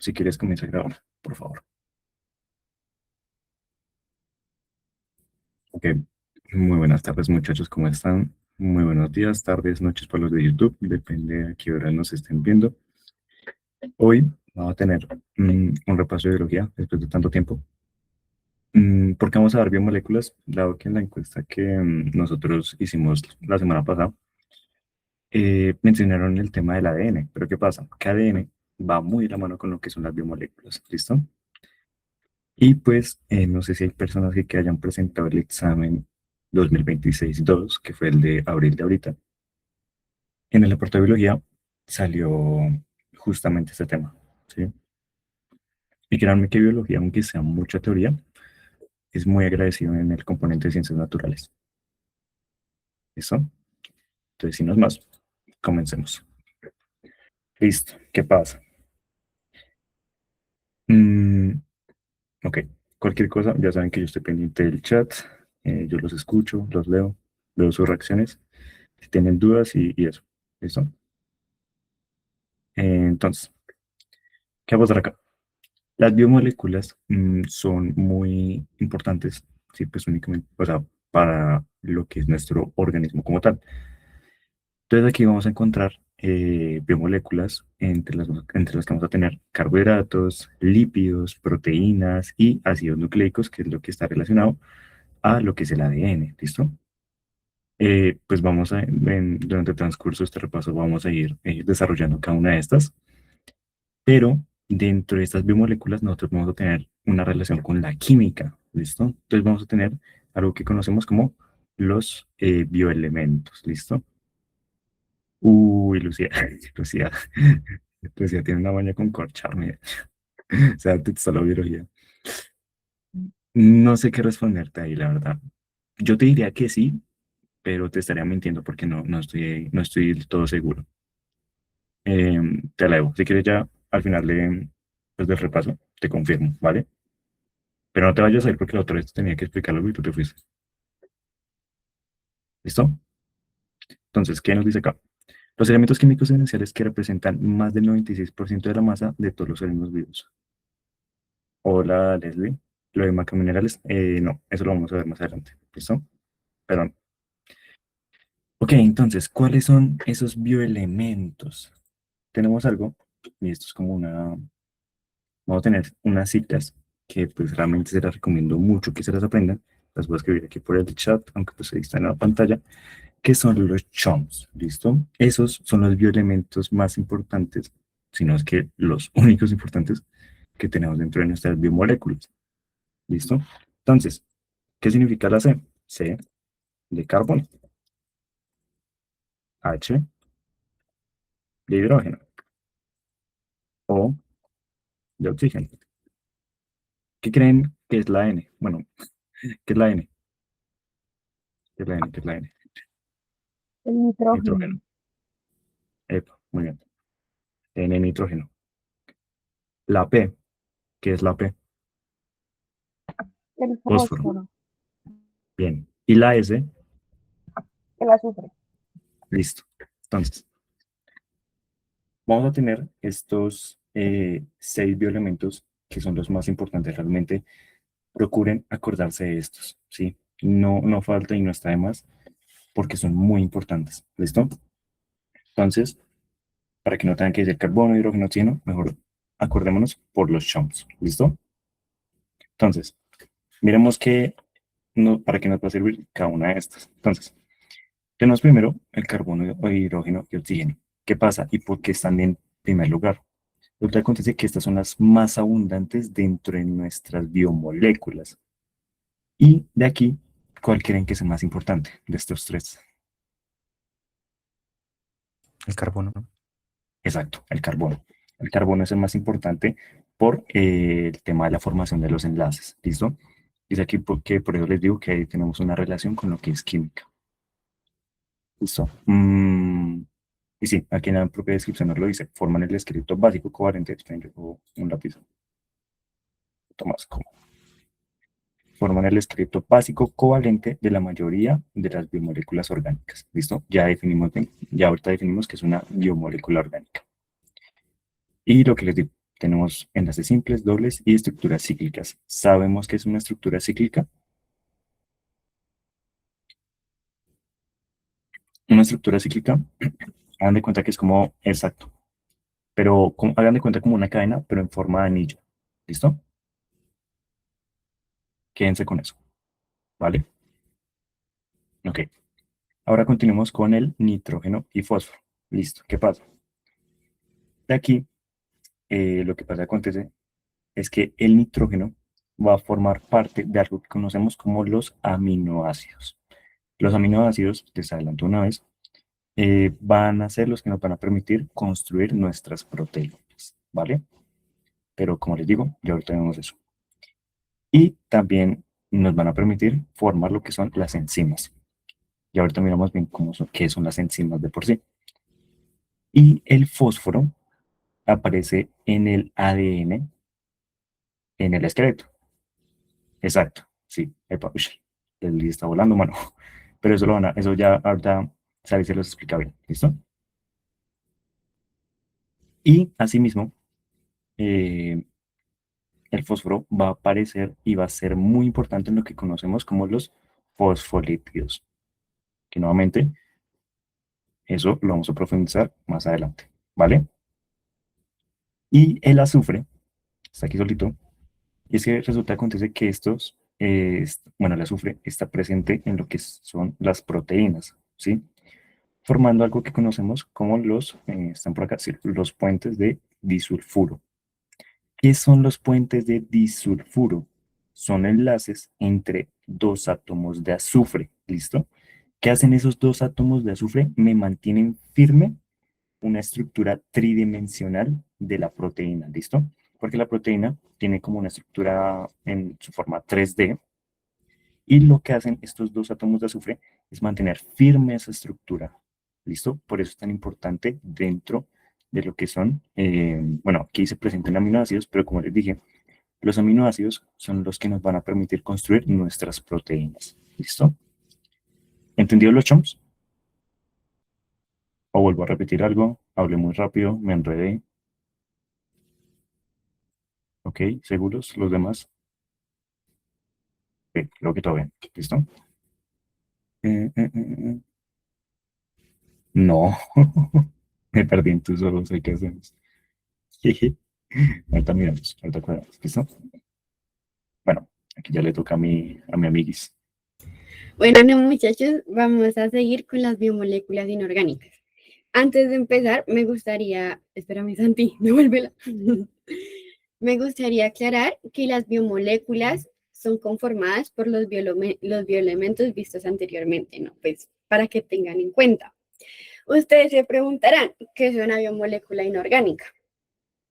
Si quieres, comienza a grabar, por favor. Ok. Muy buenas tardes, muchachos. ¿Cómo están? Muy buenos días, tardes, noches para los de YouTube. Depende de a qué hora nos estén viendo. Hoy vamos a tener un repaso de biología después de tanto tiempo. ¿Por qué vamos a dar biomoléculas? Dado que en la encuesta que nosotros hicimos la semana pasada, mencionaron el tema del ADN. Pero ¿qué pasa? Que ADN va muy de la mano con lo que son las biomoléculas. ¿Listo? Y pues no sé si hay personas que hayan presentado el examen 2026-2, que fue el de abril de ahorita. En el apartado de biología salió justamente este tema, ¿sí? Y créanme que biología, aunque sea mucha teoría, es muy agradecido en el componente de ciencias naturales. ¿Listo? Entonces, si no es más, comencemos. Listo. ¿Qué pasa? Mm, ok. Cualquier cosa, ya saben que yo estoy pendiente del chat. Yo los escucho, los leo, veo sus reacciones. Si tienen dudas y eso. ¿Listo? Entonces, ¿qué vamos a hacer acá? Las biomoléculas son muy importantes, sí, pues únicamente, o sea, para lo que es nuestro organismo como tal. Entonces aquí vamos a encontrar biomoléculas entre las que vamos a tener carbohidratos, lípidos, proteínas y ácidos nucleicos, que es lo que está relacionado a lo que es el ADN, ¿listo? Pues vamos durante el transcurso de este repaso vamos a ir desarrollando cada una de estas. Pero dentro de estas biomoléculas nosotros vamos a tener una relación con la química, ¿listo? Entonces vamos a tener algo que conocemos como los bioelementos, ¿listo? Uy, Lucía, Lucía, Lucía tiene una maña con corcharme, o sea, te está la biología. No sé qué responderte ahí, la verdad. Yo te diría que sí, pero te estaría mintiendo porque no estoy del todo seguro. Te la debo. Si quieres ya al final pues, del repaso, te confirmo, ¿vale? Pero no te vayas a ir porque la otra vez tenía que explicarlo y tú te fuiste. ¿Listo? Entonces, ¿qué nos dice acá? Los elementos químicos esenciales que representan más del 96% de la masa de todos los organismos vivos. Hola, Leslie. Lo de macrominerales, no, eso lo vamos a ver más adelante. ¿Listo? Perdón. Ok, entonces, ¿cuáles son esos bioelementos? Tenemos algo, y esto es como vamos a tener unas citas que pues realmente se las recomiendo mucho que se las aprendan. Las voy a escribir aquí por el chat, aunque pues ahí está en la pantalla. ¿Qué son los chunks? ¿Listo? Esos son los bioelementos más importantes, si no es que los únicos importantes que tenemos dentro de nuestras biomoléculas. ¿Listo? Entonces, ¿qué significa la C? C de carbono, H de hidrógeno, O de oxígeno. ¿Qué creen que es la N? Bueno, ¿qué es la N? ¿Qué es la N? ¿Qué es la N? El nitrógeno, Nitrógeno. Epa, muy bien. N nitrógeno. La P, ¿qué es la P? el Fósforo. fósforo, Bien. Y la S, el azufre. listo. Entonces, vamos a tener estos 6 bioelementos que son los más importantes realmente. Procuren acordarse de estos, ¿sí? No, no falta y no está de más porque son muy importantes. ¿Listo? Entonces, para que no tengan que decir carbono, hidrógeno, oxígeno, mejor acordémonos por los chunks. ¿Listo? Entonces, miremos para qué nos va a servir cada una de estas. Entonces, tenemos primero el carbono, el hidrógeno y oxígeno. ¿Qué pasa y por qué están en primer lugar? Lo que acontece es que estas son las más abundantes dentro de nuestras biomoléculas. Y de aquí, ¿cuál creen que es el más importante de estos tres? El carbono, ¿no? Exacto, el carbono. El carbono es el más importante por el tema de la formación de los enlaces. ¿Listo? Dice aquí porque por eso les digo que ahí tenemos una relación con lo que es química. ¿Listo? Y sí, aquí en la propia descripción nos lo dice. Forman el escrito básico covalente. O un lápiz. Tomás, como forman el esqueleto básico covalente de la mayoría de las biomoléculas orgánicas. ¿Listo? Ya ahorita definimos que es una biomolécula orgánica. Y lo que les digo, tenemos enlaces simples, dobles y estructuras cíclicas. ¿Sabemos qué es una estructura cíclica? Una estructura cíclica, hagan de cuenta que es como, exacto, pero hagan de cuenta como una cadena, pero en forma de anillo. ¿Listo? Quédense con eso, ¿vale? Ok. Ahora continuemos con el nitrógeno y fósforo. Listo. ¿Qué pasa? De aquí, lo que pasa, acontece, es que el nitrógeno va a formar parte de algo que conocemos como los aminoácidos. Los aminoácidos, les adelanto una vez, van a ser los que nos van a permitir construir nuestras proteínas, ¿vale? Pero como les digo, ya ahorita vemos eso. Y también nos van a permitir formar lo que son las enzimas. Y ahorita miramos bien qué son las enzimas de por sí. Y el fósforo aparece en el ADN, en el esqueleto. Exacto, sí. Epa, uy, el día está volando, mano. Pero eso ya ahorita Sari se los explica bien, ¿listo? Y asimismo, eh, el fósforo va a aparecer y va a ser muy importante en lo que conocemos como los fosfolípidos, que nuevamente eso lo vamos a profundizar más adelante, ¿vale? Y el azufre, está aquí solito, y es que resulta acontece que bueno, el azufre está presente en lo que son las proteínas, ¿sí? Formando algo que conocemos como están por acá, sí, los puentes de disulfuro. ¿Qué son los puentes de disulfuro? Son enlaces entre dos átomos de azufre, ¿listo? ¿Qué hacen esos dos átomos de azufre? Me mantienen firme una estructura tridimensional de la proteína, ¿listo? Porque la proteína tiene como una estructura en su forma 3D y lo que hacen estos dos átomos de azufre es mantener firme esa estructura, ¿listo? Por eso es tan importante dentro de lo que son, bueno, aquí se presentan aminoácidos, pero como les dije, los aminoácidos son los que nos van a permitir construir nuestras proteínas, ¿listo? ¿Entendido los chomps? O vuelvo a repetir algo, hablé muy rápido, me enredé. ¿Ok? ¿Seguros? ¿Los demás? Ok, creo que todo bien. ¿Listo? Eh. No, me perdí en tus ojos, ¿qué hacemos? Jeje. Ahorita miramos, ahorita cuadramos, ¿listo? Bueno, aquí ya le toca a mi amiguis. Bueno, no, muchachos, vamos a seguir con las biomoléculas inorgánicas. Antes de empezar, me gustaría, espérame, Santi, devuélvela. Me gustaría aclarar que las biomoléculas son conformadas por los bioelementos vistos anteriormente, ¿no? Pues para que tengan en cuenta. Ustedes se preguntarán, ¿qué es una biomolécula inorgánica?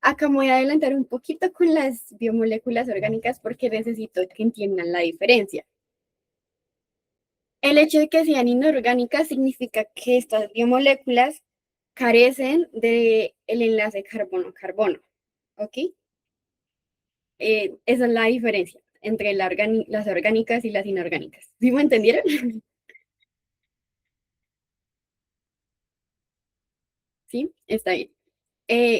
Acá me voy a adelantar un poquito con las biomoléculas orgánicas porque necesito que entiendan la diferencia. El hecho de que sean inorgánicas significa que estas biomoléculas carecen del enlace carbono-carbono, ¿ok? Esa es la diferencia entre las orgánicas y las inorgánicas. ¿Sí me entendieron? Sí, está bien.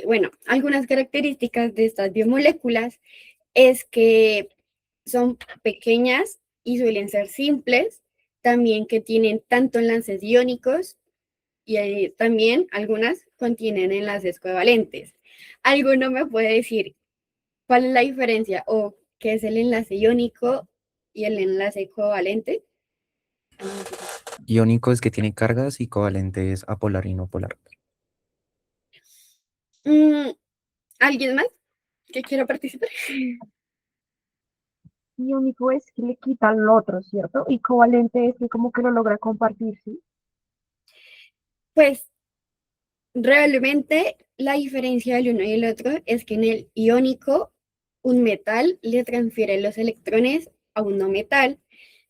Bueno, algunas características de estas biomoléculas es que son pequeñas y suelen ser simples, también que tienen tanto enlaces iónicos y también algunas contienen enlaces covalentes. ¿Alguno me puede decir cuál es la diferencia o qué es el enlace iónico y el enlace covalente? Iónico es que tiene cargas y covalente es apolar y no polar. ¿Alguien más que quiera participar? Iónico es que le quita al otro, ¿cierto? Y covalente es que como que lo logra compartir, ¿sí? Pues realmente la diferencia del uno y el otro es que en el iónico un metal le transfiere los electrones a un no metal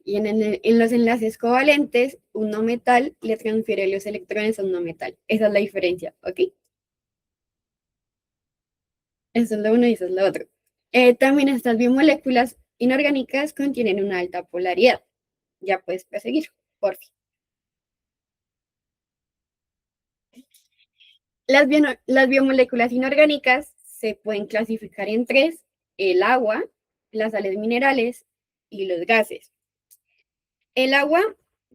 y en los enlaces covalentes un no metal le transfiere los electrones a un no metal. Esa es la diferencia, ¿ok? Eso es lo uno y eso es lo otro. También estas biomoléculas inorgánicas contienen una alta polaridad. Ya puedes proseguir, por fin. Las biomoléculas inorgánicas se pueden clasificar en tres: el agua, las sales minerales y los gases. El agua,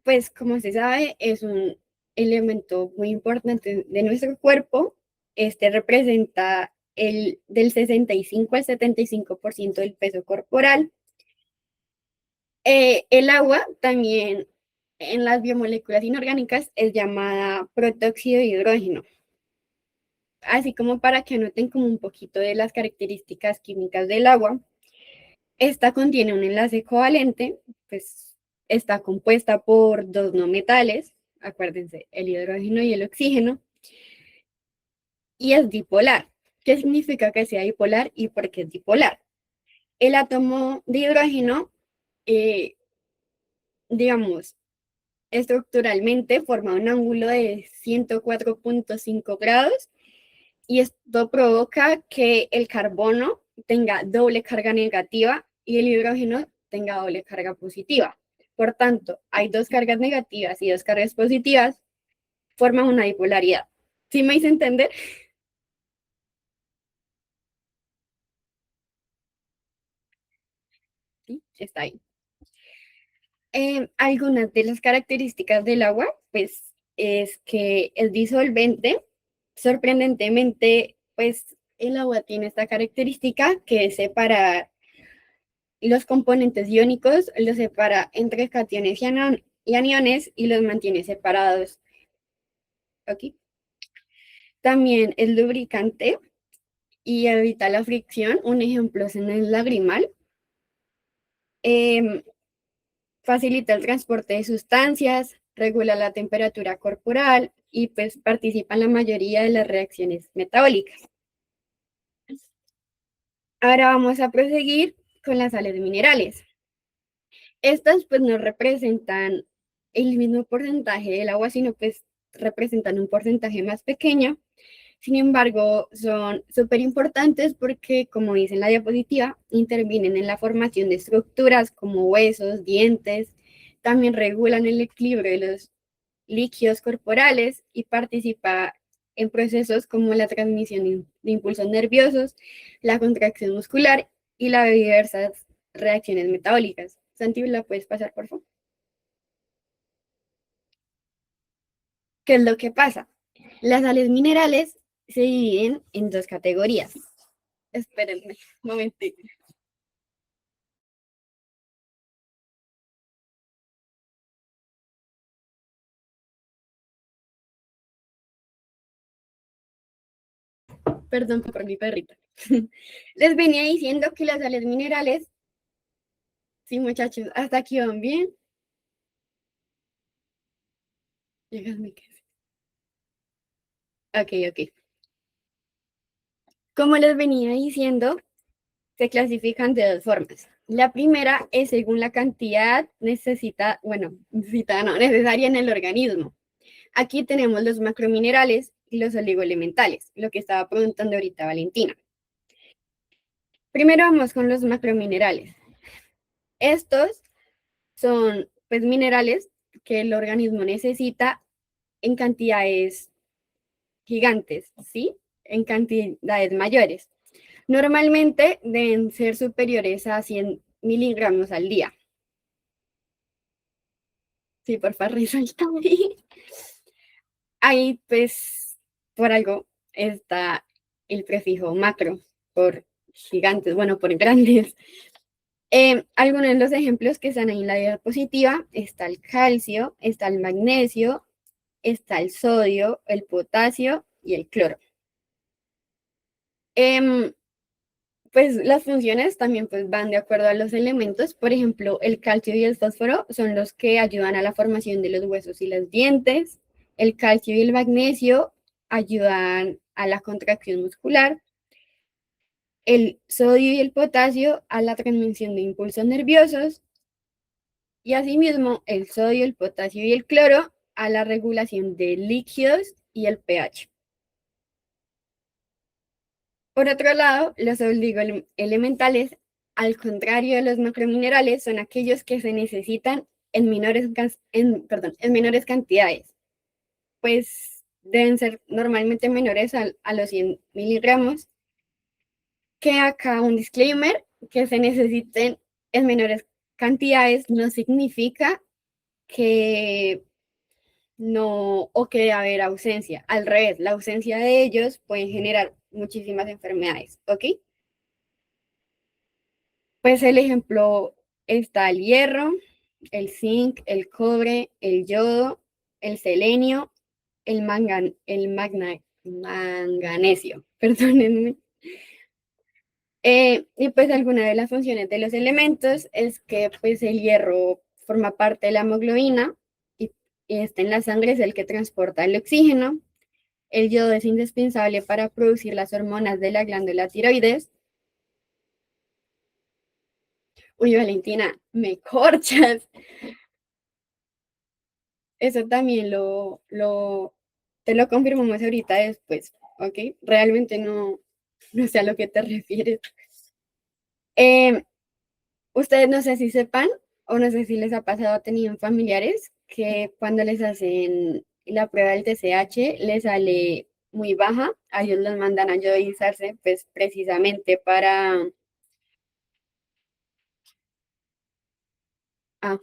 pues como se sabe, es un elemento muy importante de nuestro cuerpo. Este representa del 65 al 75% del peso corporal. El agua también en las biomoléculas inorgánicas es llamada protóxido de hidrógeno. Así como para que anoten como un poquito de las características químicas del agua, esta contiene un enlace covalente, pues está compuesta por dos no metales, acuérdense, el hidrógeno y el oxígeno, y es dipolar. ¿Qué significa que sea dipolar y por qué es dipolar? El átomo de hidrógeno, digamos, estructuralmente forma un ángulo de 104.5 grados y esto provoca que el carbono tenga doble carga negativa y el hidrógeno tenga doble carga positiva. Por tanto, hay dos cargas negativas y dos cargas positivas, forman una bipolaridad. ¿Sí me hice entender? Sí, está ahí. Algunas de las características del agua, pues, es que es disolvente. Sorprendentemente, pues, el agua tiene esta característica que es separar los componentes iónicos, los separa entre cationes y aniones y los mantiene separados. Aquí. También es lubricante y evita la fricción. Un ejemplo es en el lagrimal. Em, Facilita el transporte de sustancias, regula la temperatura corporal y pues participa en la mayoría de las reacciones metabólicas. Ahora vamos a proseguir con las sales minerales. Estas pues no representan el mismo porcentaje del agua, sino pues representan un porcentaje más pequeño. Sin embargo, son súper importantes porque, como dice en la diapositiva, intervienen en la formación de estructuras como huesos, dientes, también regulan el equilibrio de los líquidos corporales y participa en procesos como la transmisión de impulsos nerviosos, la contracción muscular y las diversas reacciones metabólicas. Santi, ¿la puedes pasar, por favor? ¿Qué es lo que pasa? Las sales minerales se dividen en dos categorías. Espérenme un momentito. Perdón por mi perrita. Les venía diciendo que las sales minerales, sí muchachos, hasta aquí van bien. Díganme qué es. Ok, ok. Como les venía diciendo, se clasifican de dos formas. La primera es según la cantidad necesaria en el organismo. Aquí tenemos los macrominerales y los oligoelementales, lo que estaba preguntando ahorita Valentina. Primero vamos con los macrominerales. Estos son pues minerales que el organismo necesita en cantidades gigantes, ¿sí? En cantidades mayores. Normalmente deben ser superiores a 100 miligramos al día. Sí, por favor, resalta ahí. Ahí, pues, por algo está el prefijo macro, por gigantes, bueno, por grandes. Algunos de los ejemplos que están ahí en la diapositiva, está el calcio, está el magnesio, está el sodio, el potasio y el cloro. Pues las funciones también pues, van de acuerdo a los elementos. Por ejemplo, el calcio y el fósforo son los que ayudan a la formación de los huesos y los dientes. El calcio y el magnesio ayudan a la contracción muscular. El sodio y el potasio a la transmisión de impulsos nerviosos. Y asimismo, el sodio, el potasio y el cloro a la regulación de líquidos y el pH. Por otro lado, los oligoelementales, al contrario de los macrominerales, son aquellos que se necesitan en menores cantidades, pues deben ser normalmente menores a los 100 miligramos que acá un disclaimer, que se necesiten en menores cantidades no significa que no, o que debe haber ausencia. Al revés, la ausencia de ellos puede generar muchísimas enfermedades, ¿ok? Pues el ejemplo está el hierro, el zinc, el cobre, el yodo, el selenio, manganesio, perdónenme. Y pues alguna de las funciones de los elementos es que pues el hierro forma parte de la hemoglobina y está en la sangre, es el que transporta el oxígeno. El yodo es indispensable para producir las hormonas de la glándula tiroides. Uy, Valentina, me corchas. Eso también te lo confirmamos ahorita después, ¿ok? Realmente no sé a lo que te refieres. Eh, Ustedes no sé si sepan o no sé si les ha pasado, tenido familiares que cuando les hacen la prueba del TSH les sale muy baja, a ellos los mandan a yodizarse pues precisamente ah,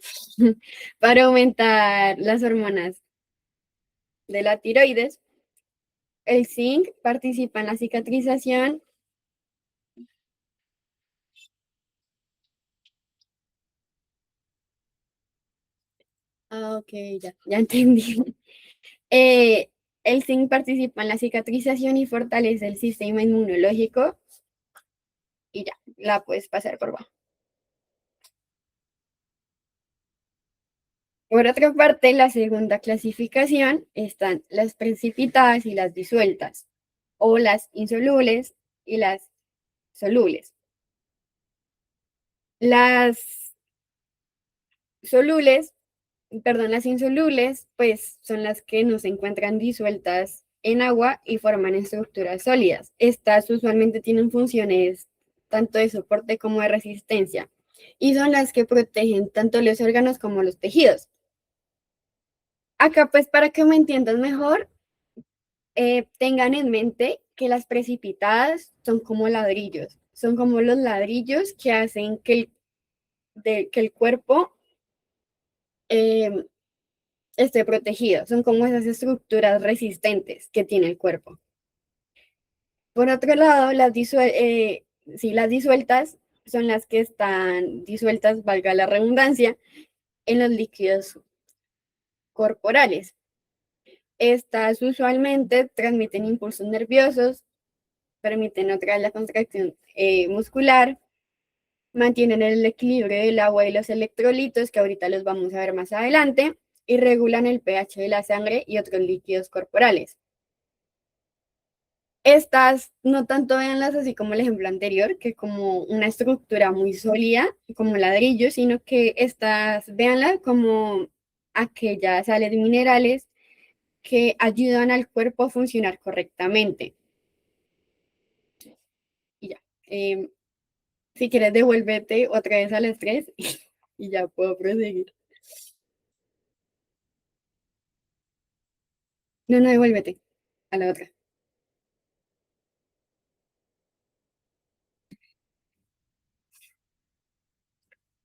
para aumentar las hormonas de la tiroides. El zinc participa en la cicatrización. Ah, ok, ya entendí. Eh, el zinc participa en la cicatrización y fortalece el sistema inmunológico y ya, la puedes pasar por bajo. Por otra parte, la segunda clasificación están las precipitadas y las disueltas, o las insolubles y las solubles. Las solubles, perdón, las insolubles, pues son las que no se encuentran disueltas en agua y forman estructuras sólidas. Estas usualmente tienen funciones tanto de soporte como de resistencia y son las que protegen tanto los órganos como los tejidos. Acá, pues, para que me entiendan mejor, tengan en mente que las precipitadas son como ladrillos, son como los ladrillos que hacen que el cuerpo eh, esté protegido, son como esas estructuras resistentes que tiene el cuerpo. Por otro lado, sí, las disueltas son las que están disueltas, valga la redundancia, en los líquidos corporales. Estas usualmente transmiten impulsos nerviosos, permiten otra vez la contracción muscular, mantienen el equilibrio del agua y los electrolitos, que ahorita los vamos a ver más adelante, y regulan el pH de la sangre y otros líquidos corporales. Estas no tanto véanlas así como el ejemplo anterior, que como una estructura muy sólida, como ladrillo, sino que estas véanlas como aquellas sales minerales que ayudan al cuerpo a funcionar correctamente. Y ya. Si quieres, devuélvete otra vez a las 3 y ya puedo proseguir. No, no, devuélvete a la otra.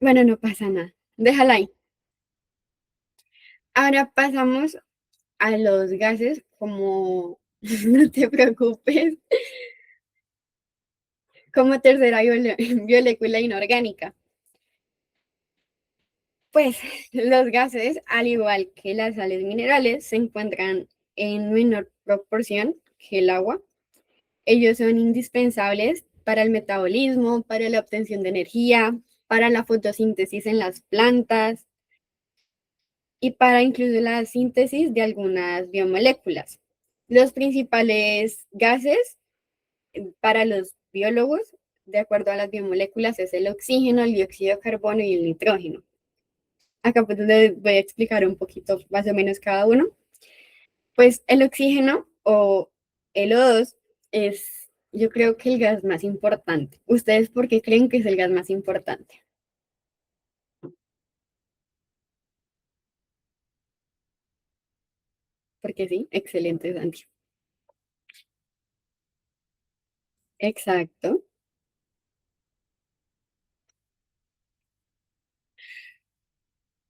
Bueno, no pasa nada. Déjala ahí. Ahora pasamos a los gases, como no te preocupes, como tercera molécula inorgánica. Pues los gases, al igual que las sales minerales, se encuentran en menor proporción que el agua. Ellos son indispensables para el metabolismo, para la obtención de energía, para la fotosíntesis en las plantas y para incluso la síntesis de algunas biomoléculas. Los principales gases para los biólogos, de acuerdo a las biomoléculas, es el oxígeno, el dióxido de carbono y el nitrógeno. Acá pues les voy a explicar un poquito más o menos cada uno. Pues el oxígeno o el O2 es, yo creo que el gas más importante. ¿Ustedes por qué creen que es el gas más importante? Porque sí, excelente, Santi. Exacto.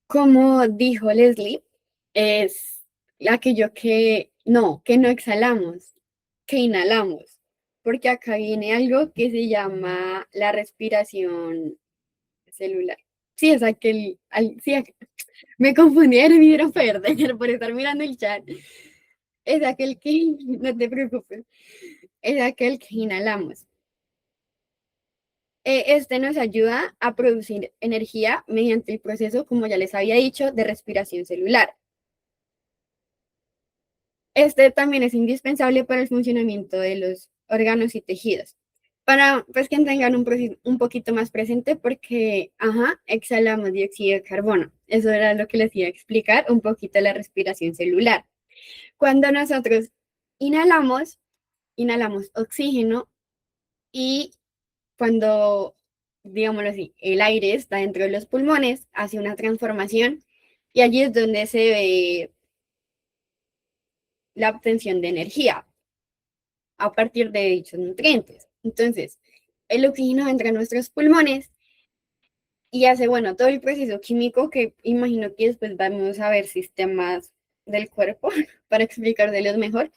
como dijo Leslie, es aquello que no exhalamos, que inhalamos, porque acá viene algo que se llama la respiración celular. Sí, es me confundieron y dieron perder por estar mirando el chat. Es aquel que, no te preocupes, es aquel que inhalamos. Este nos ayuda a producir energía mediante el proceso, como ya les había dicho, de respiración celular. Este también es indispensable para el funcionamiento de los órganos y tejidos. Para pues que tengan un poquito más presente porque, exhalamos dióxido de carbono. Eso era lo que les iba a explicar, un poquito la respiración celular. Cuando nosotros inhalamos, inhalamos oxígeno y cuando, digámoslo así, el aire está dentro de los pulmones, hace una transformación y allí es donde se ve la obtención de energía a partir de dichos nutrientes. Entonces, el oxígeno entra a nuestros pulmones y hace, bueno, todo el proceso químico que imagino que después vamos a ver sistemas del cuerpo para explicárselos mejor,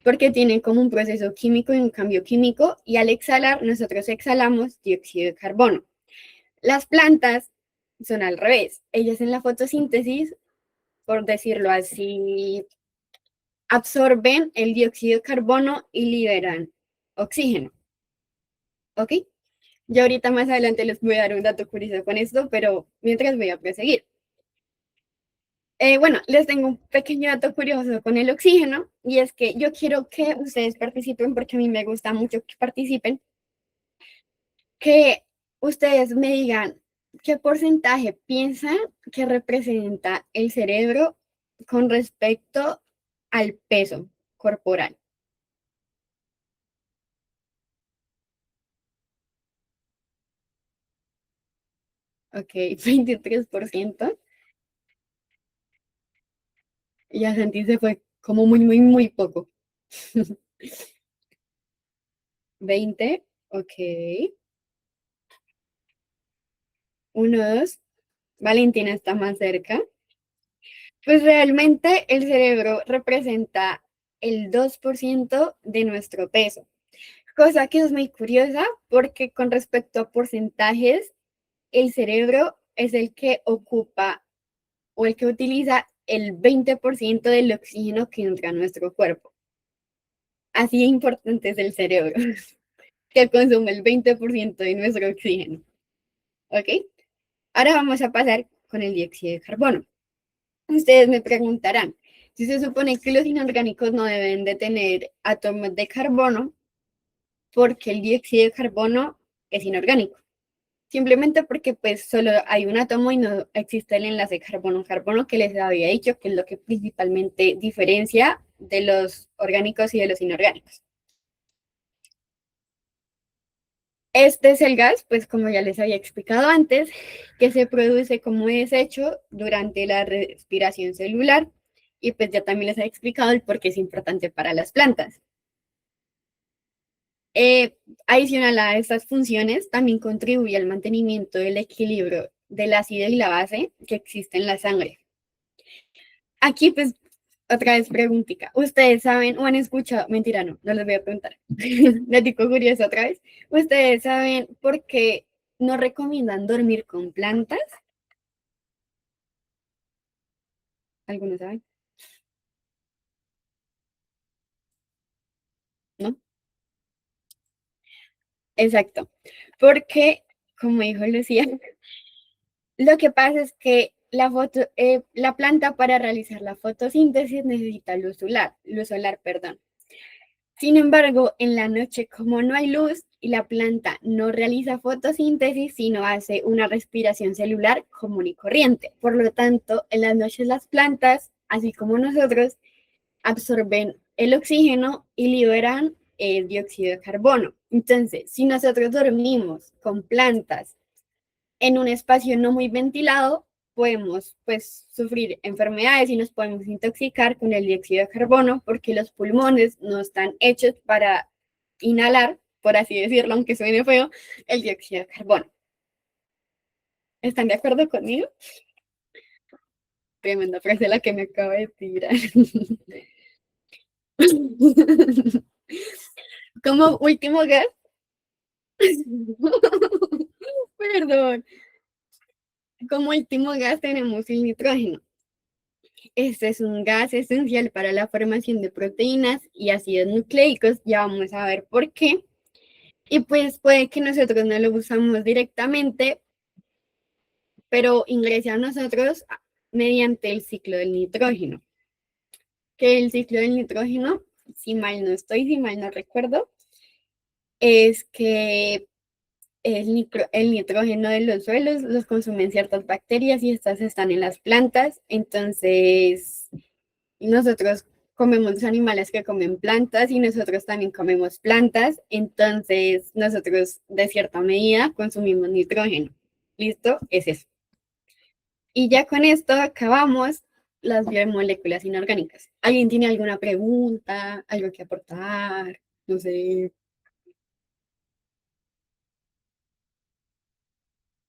porque tienen como un proceso químico y un cambio químico y al exhalar nosotros exhalamos dióxido de carbono. Las plantas son al revés, ellas en la fotosíntesis, por decirlo así, absorben el dióxido de carbono y liberan oxígeno. ¿Ok? Yo ahorita más adelante les voy a dar un dato curioso con esto, pero mientras voy a proseguir. Bueno, les tengo un pequeño dato curioso con el oxígeno y es que yo quiero que ustedes participen porque a mí me gusta mucho que participen, que ustedes me digan qué porcentaje piensan que representa el cerebro con respecto al peso corporal. Ok, 23%. Y a Santi se fue como muy, muy, muy poco. 20, ok. 1, 2. Valentina está más cerca. Pues realmente el cerebro representa el 2% de nuestro peso, cosa que es muy curiosa porque con respecto a porcentajes, el cerebro es el que ocupa o el que utiliza el 20% del oxígeno que entra a nuestro cuerpo. Así de importante es el cerebro, que consume el 20% de nuestro oxígeno. ¿Ok? Ahora vamos a pasar con el dióxido de carbono. Ustedes me preguntarán, si se supone que los inorgánicos no deben de tener átomos de carbono, ¿por qué el dióxido de carbono es inorgánico? Simplemente porque pues solo hay un átomo y no existe el enlace carbono-carbono que les había dicho, que es lo que principalmente diferencia de los orgánicos y de los inorgánicos. Este es el gas, pues como ya les había explicado antes, que se produce como desecho durante la respiración celular y pues ya también les he explicado el por qué es importante para las plantas. Adicional a estas funciones, también contribuye al mantenimiento del equilibrio del ácido y la base que existe en la sangre. Aquí pues otra vez preguntita. ¿Ustedes saben o han escuchado? Mentira, no les voy a preguntar. Datico curioso otra vez. ¿Ustedes saben por qué no recomiendan dormir con plantas? ¿Algunos saben? ¿No? Exacto. Porque, como dijo Lucía, lo que pasa es que la planta para realizar la fotosíntesis necesita luz solar, perdón. Sin embargo, en la noche, como no hay luz y la planta no realiza fotosíntesis, sino hace una respiración celular común y corriente. Por lo tanto, en las noches las plantas, así como nosotros, absorben el oxígeno y liberan el dióxido de carbono. Entonces, si nosotros dormimos con plantas en un espacio no muy ventilado, podemos pues sufrir enfermedades y nos podemos intoxicar con el dióxido de carbono porque los pulmones no están hechos para inhalar, por así decirlo, aunque suene feo, el dióxido de carbono. ¿Están de acuerdo conmigo? tremenda frase la que me acabo de tirar. Como último gas. Perdón. Como último gas tenemos el nitrógeno. Este es un gas esencial para la formación de proteínas y ácidos nucleicos. Ya vamos a ver por qué. Y pues puede que nosotros no lo usamos directamente, pero ingresa a nosotros mediante el ciclo del nitrógeno. Que el ciclo del nitrógeno, si mal no recuerdo, es que el nitrógeno de los suelos los consumen ciertas bacterias y estas están en las plantas. Entonces, nosotros comemos los animales que comen plantas y nosotros también comemos plantas. Entonces, nosotros de cierta medida consumimos nitrógeno. ¿Listo? Es eso. Y ya con esto acabamos las biomoléculas inorgánicas. ¿Alguien tiene alguna pregunta, algo que aportar? No sé.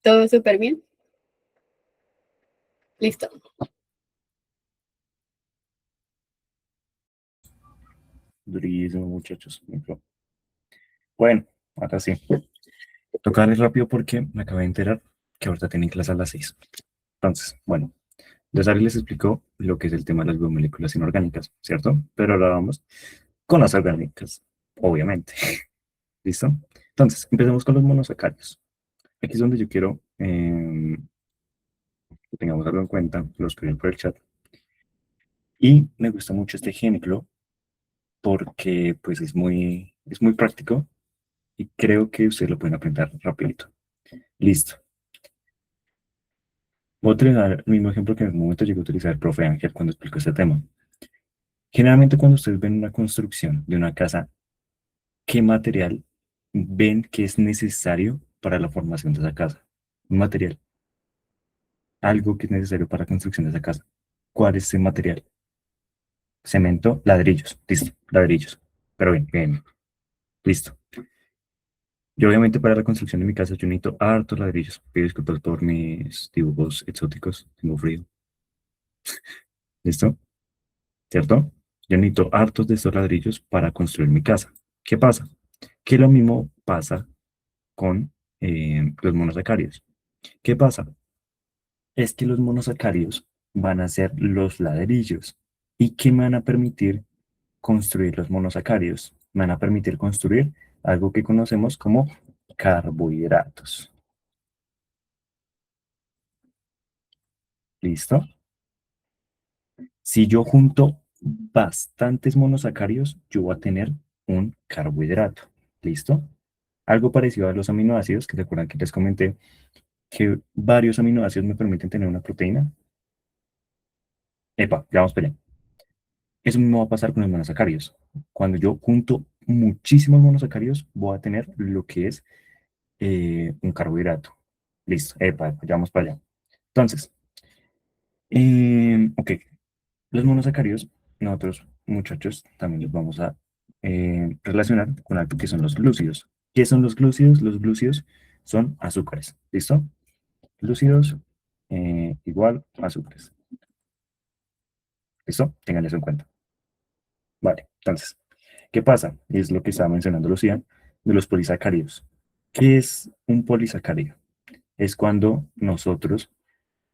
¿Todo súper bien? Listo. Durísimo, muchachos. Bueno, ahora sí. Tocarles rápido porque me acabé de enterar que ahorita tienen clase a las 6. Entonces, bueno, Ari les explicó lo que es el tema de las biomoléculas inorgánicas, ¿cierto? Pero ahora vamos con las orgánicas, obviamente. ¿Listo? Entonces, empecemos con los monosacáridos. Aquí es donde yo quiero que tengamos algo en cuenta, lo escribí por el chat. Y me gusta mucho este ejemplo porque pues es muy práctico y creo que ustedes lo pueden aprender rapidito. Listo. Voy a utilizar el mismo ejemplo que en el momento llegué a utilizar el profe Ángel cuando explicó este tema. Generalmente cuando ustedes ven una construcción de una casa, ¿qué material ven que es necesario para la formación de esa casa? Un material, algo que es necesario para la construcción de esa casa. ¿Cuál es ese material? Cemento, ladrillos, listo, ladrillos. Pero bien, bien, listo. Yo obviamente para la construcción de mi casa yo necesito hartos ladrillos. Pido disculpas por mis dibujos exóticos, tengo frío. ¿Listo? ¿Cierto? Yo necesito hartos de estos ladrillos para construir mi casa. ¿Qué pasa? Que lo mismo pasa con los monosacáridos. ¿Qué pasa? Es que los monosacáridos van a ser los ladrillos. ¿Y qué me van a permitir construir los monosacáridos? Me van a permitir construir algo que conocemos como carbohidratos. ¿Listo? Si yo junto bastantes monosacáridos, yo voy a tener un carbohidrato. ¿Listo? Algo parecido a los aminoácidos, que se acuerdan que les comenté que varios aminoácidos me permiten tener una proteína. Epa, ya vamos para allá. Eso mismo va a pasar con los monosacáridos. Cuando yo junto muchísimos monosacáridos, voy a tener lo que es un carbohidrato. Listo, epa, epa, ya vamos para allá. Entonces, ok, los monosacáridos, nosotros muchachos también los vamos a relacionar con algo que son los glúcidos. ¿Qué son los glúcidos? Los glúcidos son azúcares, ¿listo? Glúcidos igual azúcares. ¿Listo? Tengan eso en cuenta. Vale, entonces, ¿qué pasa? Y es lo que estaba mencionando Lucía, de los polisacáridos. ¿Qué es un polisacárido? Es cuando nosotros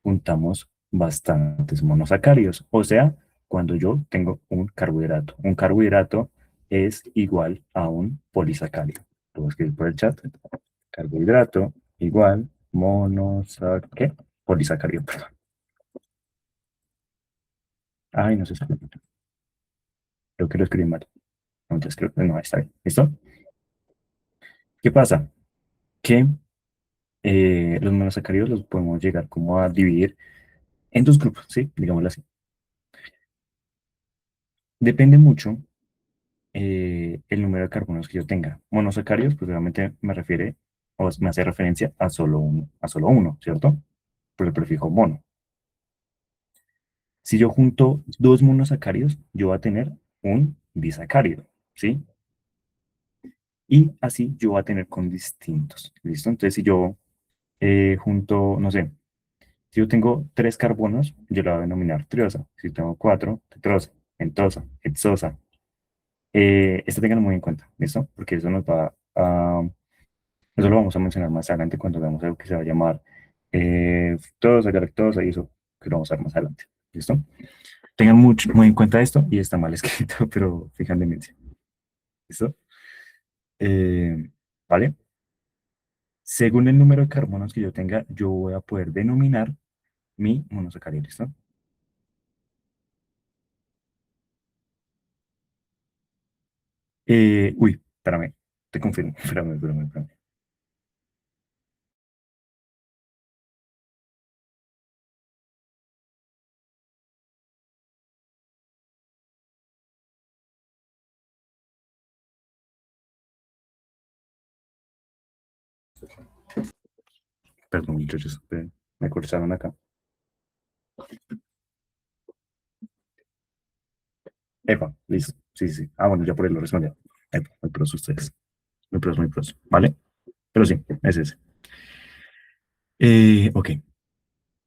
juntamos bastantes monosacáridos, o sea, cuando yo tengo un carbohidrato. Un carbohidrato es igual a un polisacárido. Lo voy a escribir por el chat. Carbohidrato igual monosacárido. Polisacárido, perdón. Ay, no sé. Creo que lo escribí mal. Entonces creo que no, está bien. ¿Listo? ¿Qué pasa? Que los monosacáridos los podemos llegar como a dividir en dos grupos, ¿sí? Digámoslo así. Depende mucho el número de carbonos que yo tenga. Monosacáridos, pues realmente me refiere o me hace referencia a solo uno, ¿cierto? Por el prefijo mono. Si yo junto dos monosacáridos, yo voy a tener un disacárido, ¿sí? Y así yo voy a tener con distintos, ¿listo? Entonces, si yo junto, no sé, Si yo tengo 3 carbonos, yo la voy a denominar triosa. Si tengo 4, tetrosa, pentosa, hexosa. Esto tenganlo muy en cuenta, ¿listo? Porque eso nos va a... Eso lo vamos a mencionar más adelante cuando veamos algo que se va a llamar fructosa, galactosa y eso que lo vamos a ver más adelante, ¿listo? Tengan muy en cuenta esto y está mal escrito, pero fijan de mente. ¿Listo? Eh, ¿Vale? Según el número de carbonos que yo tenga, yo voy a poder denominar mi monosacárido, ¿listo? Uy, espérame, te confirmo, espérame. Perdón, muchachos, me cortaron acá. Epa, listo. Sí, sí, sí. Ah, bueno, ya por ahí lo respondí. Epa, muy pros ustedes. Muy pros. ¿Vale? Pero sí, es ese. Ok.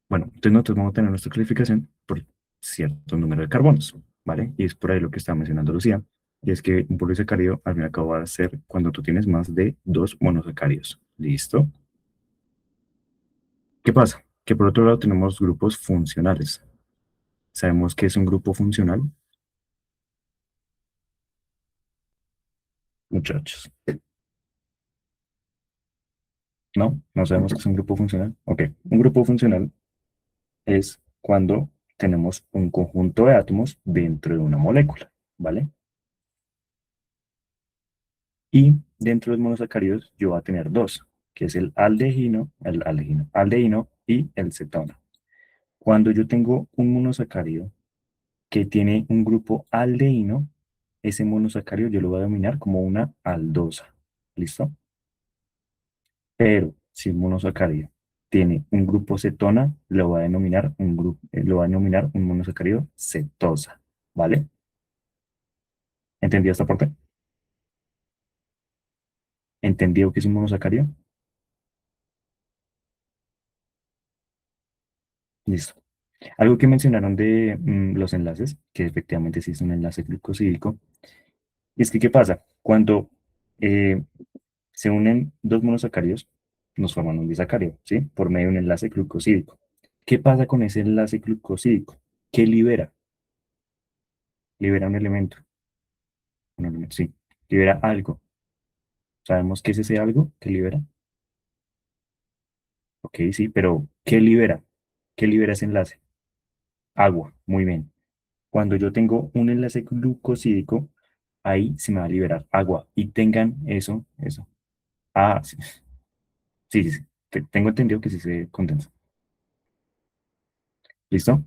Bueno, entonces nosotros vamos a tener nuestra calificación por cierto número de carbonos, ¿vale? Y es por ahí lo que estaba mencionando Lucía. Y es que un polisacárido al fin y al cabo va a ser cuando tú tienes más de 2 monosacáridos. ¿Listo? ¿Qué pasa? Que por otro lado tenemos grupos funcionales. ¿Sabemos qué es un grupo funcional? Muchachos. ¿No? ¿No sabemos qué es un grupo funcional? Ok. Un grupo funcional es cuando tenemos un conjunto de átomos dentro de una molécula, ¿vale? Y dentro de los monosacáridos yo voy a tener dos, que es el aldehído y el cetona. Cuando yo tengo un monosacárido que tiene un grupo aldehído, ese monosacárido yo lo voy a denominar como una aldosa. ¿Listo? Pero si un monosacárido tiene un grupo cetona, lo voy a denominar un monosacárido cetosa. ¿Vale? ¿Entendido esta parte? ¿Entendido qué es un monosacárido? Listo. Algo que mencionaron de los enlaces, que efectivamente sí es un enlace glucosídico, y es que ¿qué pasa? Cuando eh, se unen dos monosacáridos, nos forman un disacárido, ¿sí? Por medio de un enlace glucosídico. ¿Qué pasa con ese enlace glucosídico? ¿Qué libera? Libera un elemento, sí. Libera algo. ¿Sabemos qué es ese algo que libera? Ok, sí, pero ¿qué libera? ¿Qué libera ese enlace? Agua, muy bien. Cuando yo tengo un enlace glucosídico, ahí se me va a liberar agua. Y tengan eso. Ah, sí, sí, sí, sí. Tengo entendido que sí se condensa. ¿Listo?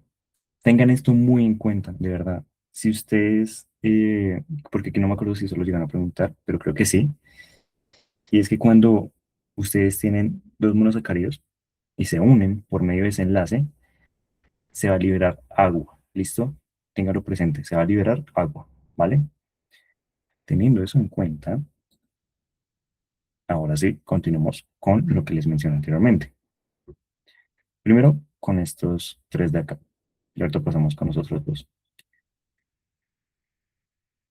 Tengan esto muy en cuenta, de verdad. Si ustedes, porque aquí no me acuerdo si eso lo llegan a preguntar, pero creo que sí. Y es que cuando ustedes tienen dos monosacáridos y se unen por medio de ese enlace, se va a liberar agua. ¿Listo? Ténganlo presente, se va a liberar agua, ¿vale? Teniendo eso en cuenta, ahora sí, continuemos con lo que les mencioné anteriormente. Primero, con estos tres de acá. Y ahorita pasamos con los otros dos.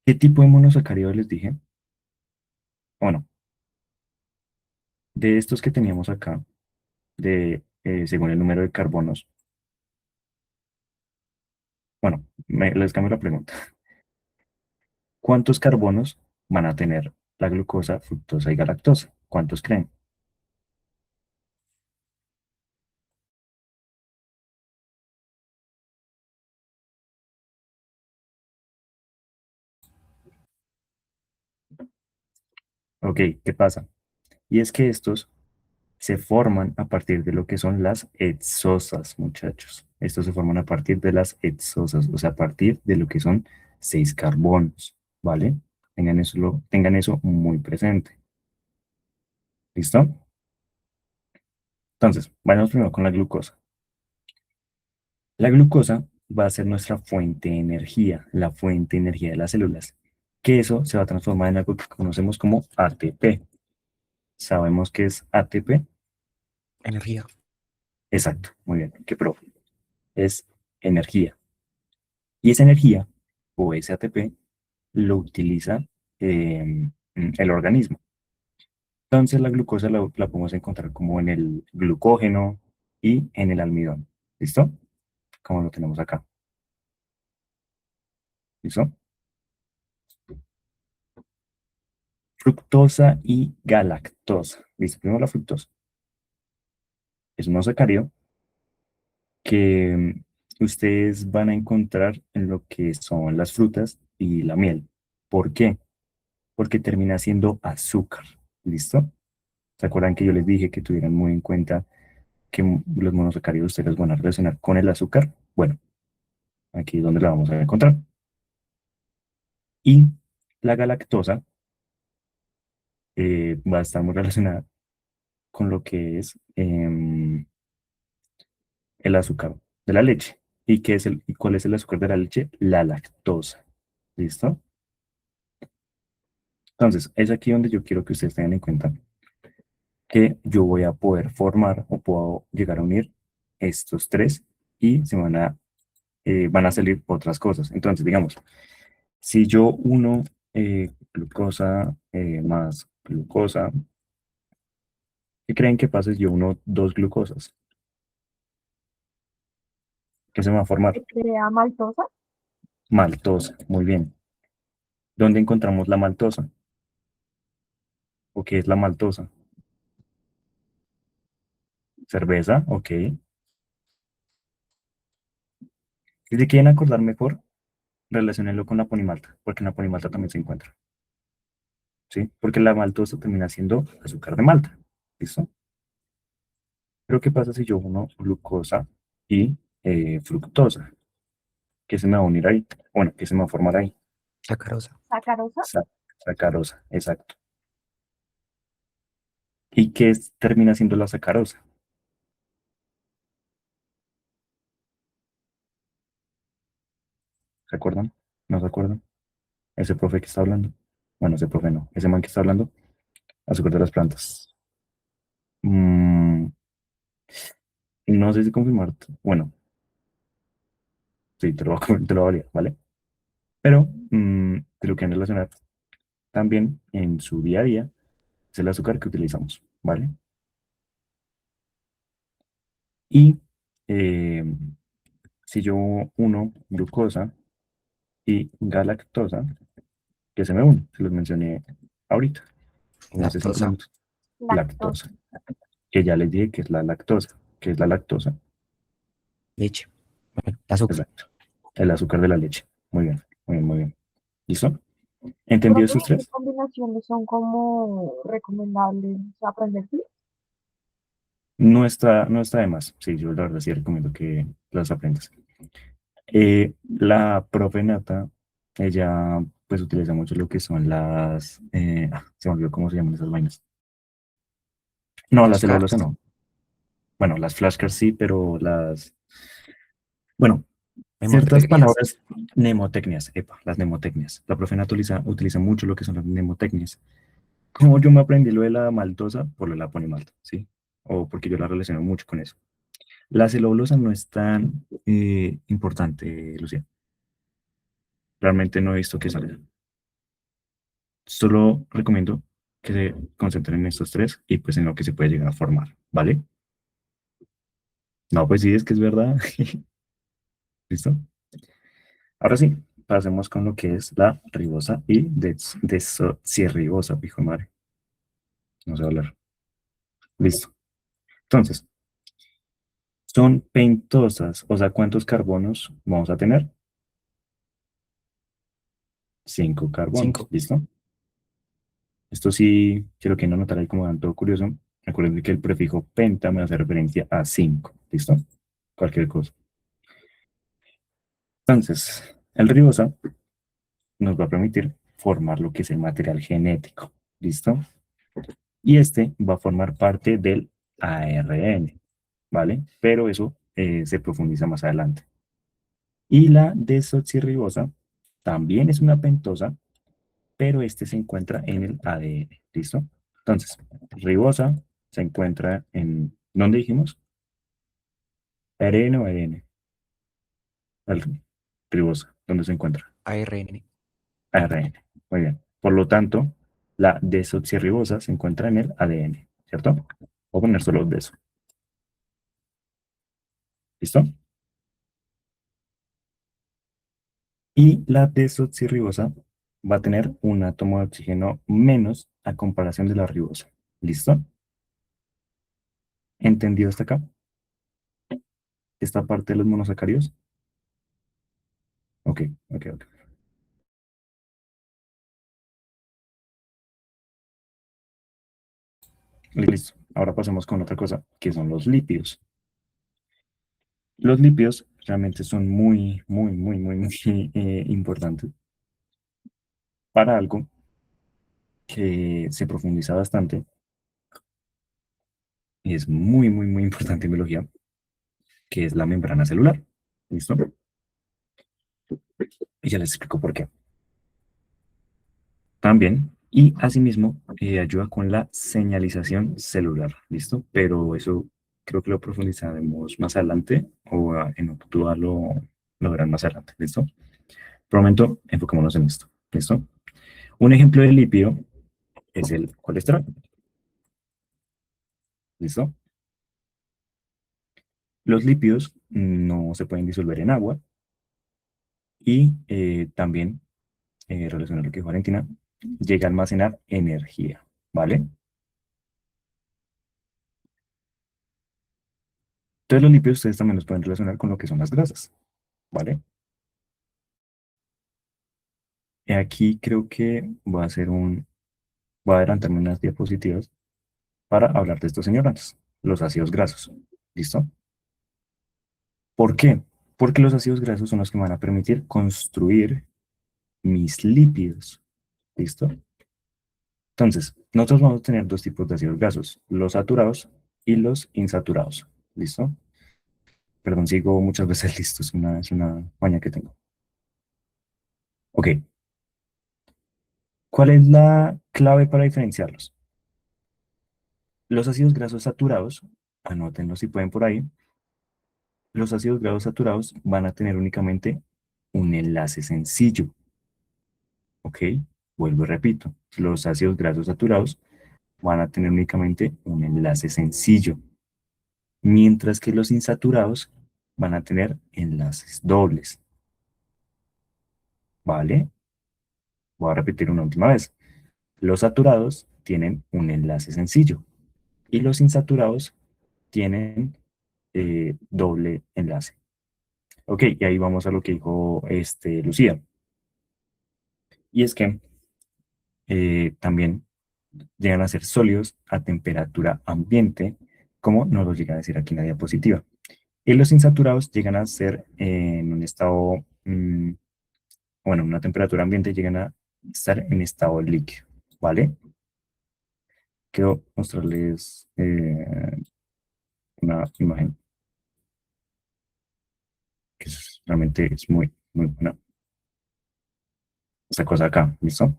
¿Qué tipo de monosacárido les dije? Bueno, de estos que teníamos acá, según el número de carbonos, bueno, les cambio la pregunta. ¿Cuántos carbonos van a tener la glucosa, fructosa y galactosa? ¿Cuántos creen? Ok, ¿qué pasa? Y es que estos se forman a partir de lo que son las hexosas, muchachos. Estos se forman a partir de las hexosas, o sea, a partir de lo que son 6 carbonos, ¿vale? Tengan eso muy presente. ¿Listo? Entonces, vayamos primero con la glucosa. La glucosa va a ser nuestra fuente de energía, la fuente de energía de las células, que eso se va a transformar en algo que conocemos como ATP. ¿Sabemos qué es ATP? Energía. Exacto, muy bien, qué pro. Es energía. Y esa energía, o ese ATP, lo utiliza el organismo. Entonces la glucosa la podemos encontrar como en el glucógeno y en el almidón. ¿Listo? Como lo tenemos acá. ¿Listo? Fructosa y galactosa. ¿Listo? Primero la fructosa. Es un monosacárido que ustedes van a encontrar en lo que son las frutas y la miel. ¿Por qué? Porque termina siendo azúcar. ¿Listo? ¿Se acuerdan que yo les dije que tuvieran muy en cuenta que los monosacáridos ustedes los van a relacionar con el azúcar? Bueno, aquí es donde la vamos a encontrar. Y la galactosa va a estar muy relacionada con lo que es el azúcar de la leche. ¿Y y cuál es el azúcar de la leche? La lactosa. ¿Listo? Entonces, es aquí donde yo quiero que ustedes tengan en cuenta que yo voy a poder formar o puedo llegar a unir estos tres y van a salir otras cosas. Entonces, digamos, si yo uno glucosa más glucosa, ¿qué creen que pasa si yo uno dos glucosas? ¿Qué se va a formar? Se crea maltosa. Maltosa. Muy bien. ¿Dónde encontramos la maltosa? ¿O qué es la maltosa? Cerveza, ok. Si se quieren acordar mejor, relaciónenlo con la ponimalta, porque en la ponimalta también se encuentra, ¿sí? Porque la maltosa termina siendo azúcar de malta, ¿listo? Pero ¿qué pasa si yo uno glucosa y fructosa? ¿Qué se me va a unir ahí? Bueno, ¿qué se me va a formar ahí? Sacarosa. Sacarosa. Sacarosa, exacto. ¿Y qué termina siendo la sacarosa? ¿Se acuerdan? ¿No se acuerdan? Ese profe que está hablando. Bueno, ese profe no. Ese man que está hablando. Azúcar de las plantas. Mm, no sé si confirmar. Bueno, sí, te lo valía, ¿vale? Pero te lo quieren relacionar también en su día a día. Es el azúcar que utilizamos, ¿vale? Y eh, si yo uno glucosa y galactosa, que se me une, se los mencioné ahorita, como hace 5 Lactosa. minutos. Lactosa. Lactosa, que ya les dije que es la lactosa, que es la lactosa, Leche. Bueno, azúcar. exacto, el azúcar de la leche. Muy bien, muy bien, muy bien. ¿Listo? ¿Entendido Profe, esos ¿qué tres? combinaciones son como recomendables aprender? ¿Sí? No está de más. Sí, yo la verdad sí recomiendo que las aprendas. La profe Nata, ella pues utiliza mucho lo que son se me olvidó cómo se llaman esas vainas. No, las celulosas Flashcards. no. Bueno, las flashcards sí, pero bueno, ciertas Memotecnias. palabras, mnemotecnias, epa, las mnemotecnias. La profe Nata utiliza mucho lo que son las mnemotecnias. Como yo me aprendí lo de la maltosa, por lo de la ponimalta, ¿sí? O porque yo la relaciono mucho con eso. La celulosa no es tan importante, Lucía. Realmente no he visto que salga. Solo recomiendo que se concentren en estos tres y pues en lo que se puede llegar a formar, ¿vale? No, pues sí, es que es verdad. ¿Listo? Ahora sí, pasemos con lo que es la ribosa y desoxirribosa, hijo de madre. No sé hablar. Listo. Entonces, son pentosas, o sea, ¿cuántos carbonos vamos a tener? 5 carbonos, 5. ¿listo? Esto sí, quiero que no notar ahí como dato curioso. Recuerden que el prefijo penta me hace referencia a 5, ¿listo? Cualquier cosa. Entonces, el ribosa nos va a permitir formar lo que es el material genético, ¿listo? Y este va a formar parte del ARN, ¿vale? Pero eso se profundiza más adelante. Y la desoxirribosa también es una pentosa, pero este se encuentra en el ADN, ¿listo? Entonces, ribosa se encuentra ¿dónde dijimos? ¿ARN o ADN? Ribosa, ¿dónde se encuentra? ARN. ARN. Muy bien. Por lo tanto, la desoxirribosa se encuentra en el ADN, ¿cierto? Voy a poner solo deso. ¿Listo? Y la desoxirribosa va a tener un átomo de oxígeno menos a comparación de la ribosa. ¿Listo? ¿Entendido hasta acá? Esta parte de los monosacáridos. Ok, ok, ok. Listo. Ahora pasemos con otra cosa, que son los lípidos. Los lípidos realmente son muy importantes para algo que se profundiza bastante y es muy importante en biología, que es la membrana celular. ¿Listo? Y ya les explico por qué. También, y asimismo, ayuda con la señalización celular. ¿Listo? Pero eso creo que lo profundizaremos más adelante o en octubre lo verán más adelante. ¿Listo? Por el momento, enfocémonos en esto. ¿Listo? Un ejemplo de lípido es el colesterol. ¿Listo? Los lípidos no se pueden disolver en agua y también, relacionado a lo que dijo Valentina, llega a almacenar energía, ¿vale? Entonces los lípidos ustedes también los pueden relacionar con lo que son las grasas, ¿vale? Y aquí creo que voy a adelantarme unas diapositivas para hablar de estos señores, los ácidos grasos, ¿listo? ¿Por qué? Porque los ácidos grasos son los que me van a permitir construir mis lípidos, ¿listo? Entonces, nosotros vamos a tener dos tipos de ácidos grasos, los saturados y los insaturados. ¿Listo? Perdón, sigo muchas veces listo, es una maña que tengo. Ok, ¿cuál es la clave para diferenciarlos? Los ácidos grasos saturados, anótenlo si pueden por ahí, los ácidos grasos saturados van a tener únicamente un enlace sencillo. Ok, vuelvo y repito, los ácidos grasos saturados van a tener únicamente un enlace sencillo, mientras que los insaturados van a tener enlaces dobles, ¿vale? Voy a repetir una última vez. Los saturados tienen un enlace sencillo y los insaturados tienen doble enlace. Ok, y ahí vamos a lo que dijo Lucía. Y es que también llegan a ser sólidos a temperatura ambiente, como nos lo llega a decir aquí en la diapositiva. Y los insaturados llegan a ser en un estado, bueno, una temperatura ambiente, llegan a estar en estado líquido, ¿vale? Quiero mostrarles una imagen que realmente es muy buena. Esta cosa acá, ¿listo?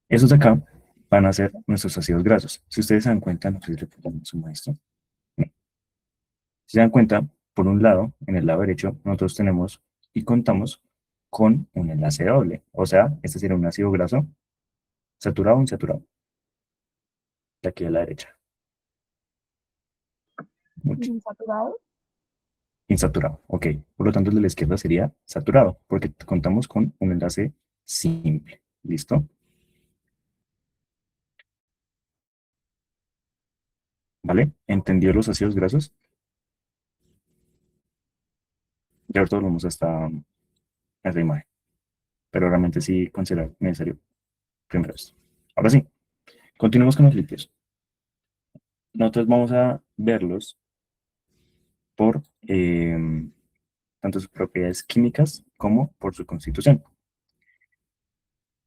Esos de acá van a ser nuestros ácidos grasos. Si ustedes se dan cuenta, no sé si le ponemos un esto. Si se dan cuenta, por un lado, en el lado derecho, nosotros tenemos y contamos con un enlace doble. O sea, este sería un ácido graso saturado o insaturado. De aquí a la derecha. Mucho. Insaturado. Insaturado, ok. Por lo tanto, el de la izquierda sería saturado, porque contamos con un enlace simple. ¿Listo? ¿Vale? ¿Entendió los ácidos grasos? Ya ahorita volvemos a esta imagen, pero realmente sí considero necesario primero esto. Ahora sí, continuemos con los lípidos. Nosotros vamos a verlos por tanto sus propiedades químicas como por su constitución.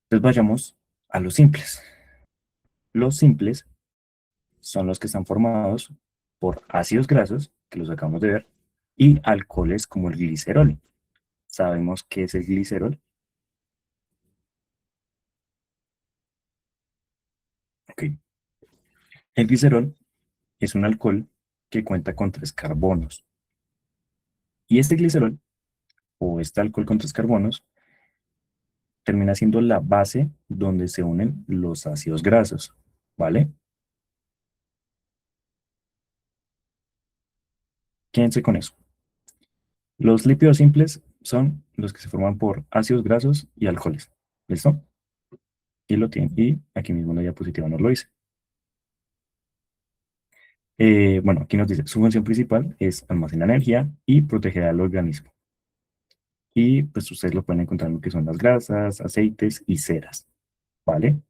Entonces vayamos a los simples. Los simples son los que están formados por ácidos grasos, que los acabamos de ver, y alcoholes como el glicerol. ¿Sabemos qué es el glicerol? Ok. El glicerol es un alcohol que cuenta con 3 carbonos. Y este glicerol, o este alcohol con 3 carbonos, termina siendo la base donde se unen los ácidos grasos, ¿vale? Quédense con eso. Los lípidos simples son los que se forman por ácidos grasos y alcoholes. ¿Listo? Y lo tienen. Y aquí mismo en la diapositiva nos lo dice. Bueno, aquí nos dice, su función principal es almacenar energía y proteger al organismo. Y pues ustedes lo pueden encontrar en lo que son las grasas, aceites y ceras. ¿Vale?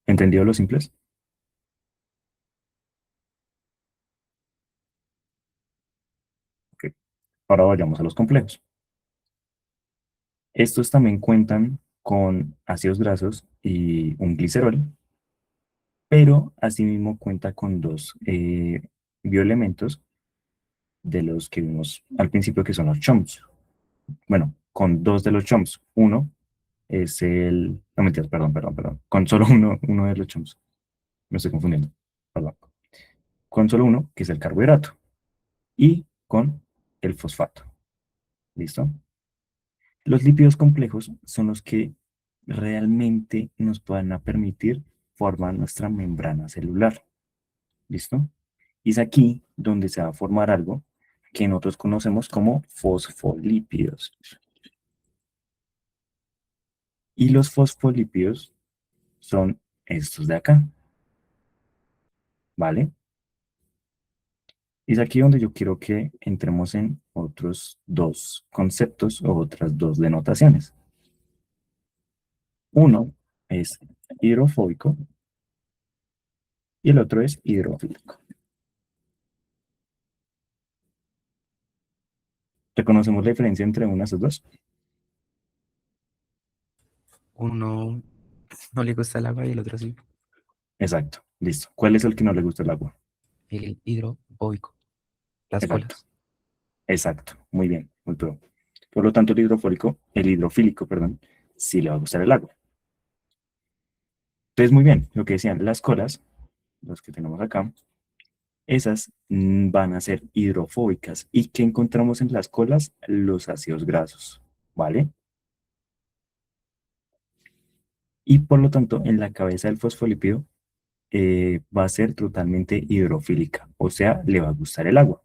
¿Entendido los simples? Ok. Ahora vayamos a los complejos. Estos también cuentan con ácidos grasos y un glicerol, pero asimismo cuenta con dos bioelementos de los que vimos al principio, que son los CHOMS. Bueno, con dos de los CHOMS. Uno es el... No, mentiras, perdón. Con solo uno de los CHOMS. Me estoy confundiendo. Perdón. Con solo uno, que es el carbohidrato. Y con el fosfato. ¿Listo? Los lípidos complejos son los que realmente nos van a permitir formar nuestra membrana celular. ¿Listo? Y es aquí donde se va a formar algo que nosotros conocemos como fosfolípidos. Y los fosfolípidos son estos de acá, ¿vale? Y es aquí donde yo quiero que entremos en otros dos conceptos o otras dos denotaciones. Uno es hidrofóbico y el otro es hidrofílico. ¿Reconocemos la diferencia entre unas de dos? Uno no le gusta el agua y el otro sí. Exacto, listo. ¿Cuál es el que no le gusta el agua? El hidrofóbico. Las Exacto, colas. exacto. Muy bien, muy pro. Por lo tanto, el hidrofílico, perdón, sí le va a gustar el agua. Entonces, muy bien, lo que decían, las colas, las que tenemos acá, esas van a ser hidrofóbicas. ¿Y qué encontramos en las colas? Los ácidos grasos, ¿vale? Y por lo tanto, en la cabeza del fosfolípido va a ser totalmente hidrofílica, o sea, le va a gustar el agua.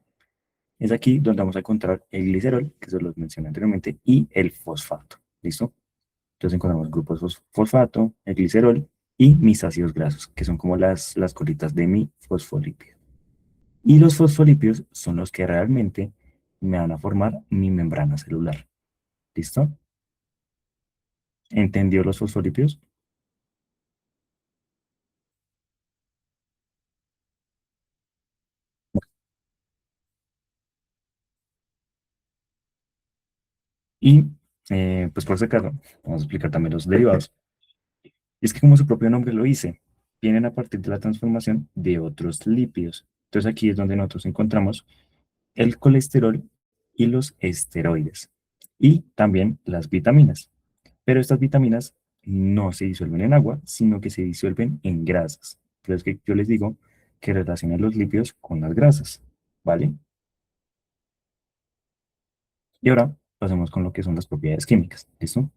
Es aquí donde vamos a encontrar el glicerol, que se los mencioné anteriormente, y el fosfato, ¿listo? Entonces encontramos grupos fosfato, el glicerol y mis ácidos grasos, que son como las colitas de mi fosfolípido. Y los fosfolípidos son los que realmente me van a formar mi membrana celular. ¿Listo? ¿Entendió los fosfolípidos? Y pues por ese caso, vamos a explicar también los derivados. Y es que como su propio nombre lo dice, vienen a partir de la transformación de otros lípidos. Entonces aquí es donde nosotros encontramos el colesterol y los esteroides. Y también las vitaminas. Pero estas vitaminas no se disuelven en agua, sino que se disuelven en grasas. Entonces que yo les digo que relacionan los lípidos con las grasas. ¿Vale? Y ahora pasemos con lo que son las propiedades químicas. ¿Listo?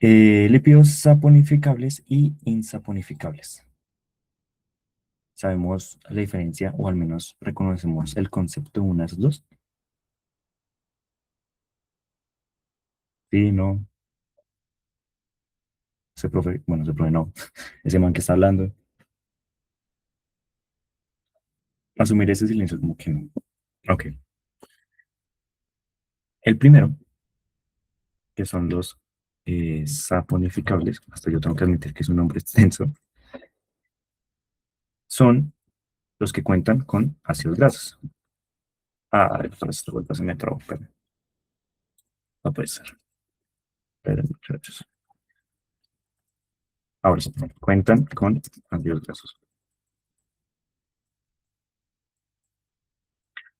Lípidos saponificables y insaponificables. ¿Sabemos la diferencia o al menos reconocemos el concepto de unas dos? Sí, no. Ese profe, bueno, ese profe no. Ese man que está hablando. Asumir ese silencio como que no. Ok. El primero, que son los saponificables, hasta yo tengo que admitir que es un nombre extenso, son los que cuentan con ácidos grasos. Ah, por esta vuelta se me trabó, pero no puede ser. Pero, muchachos. Ahora sí, cuentan con ácidos grasos.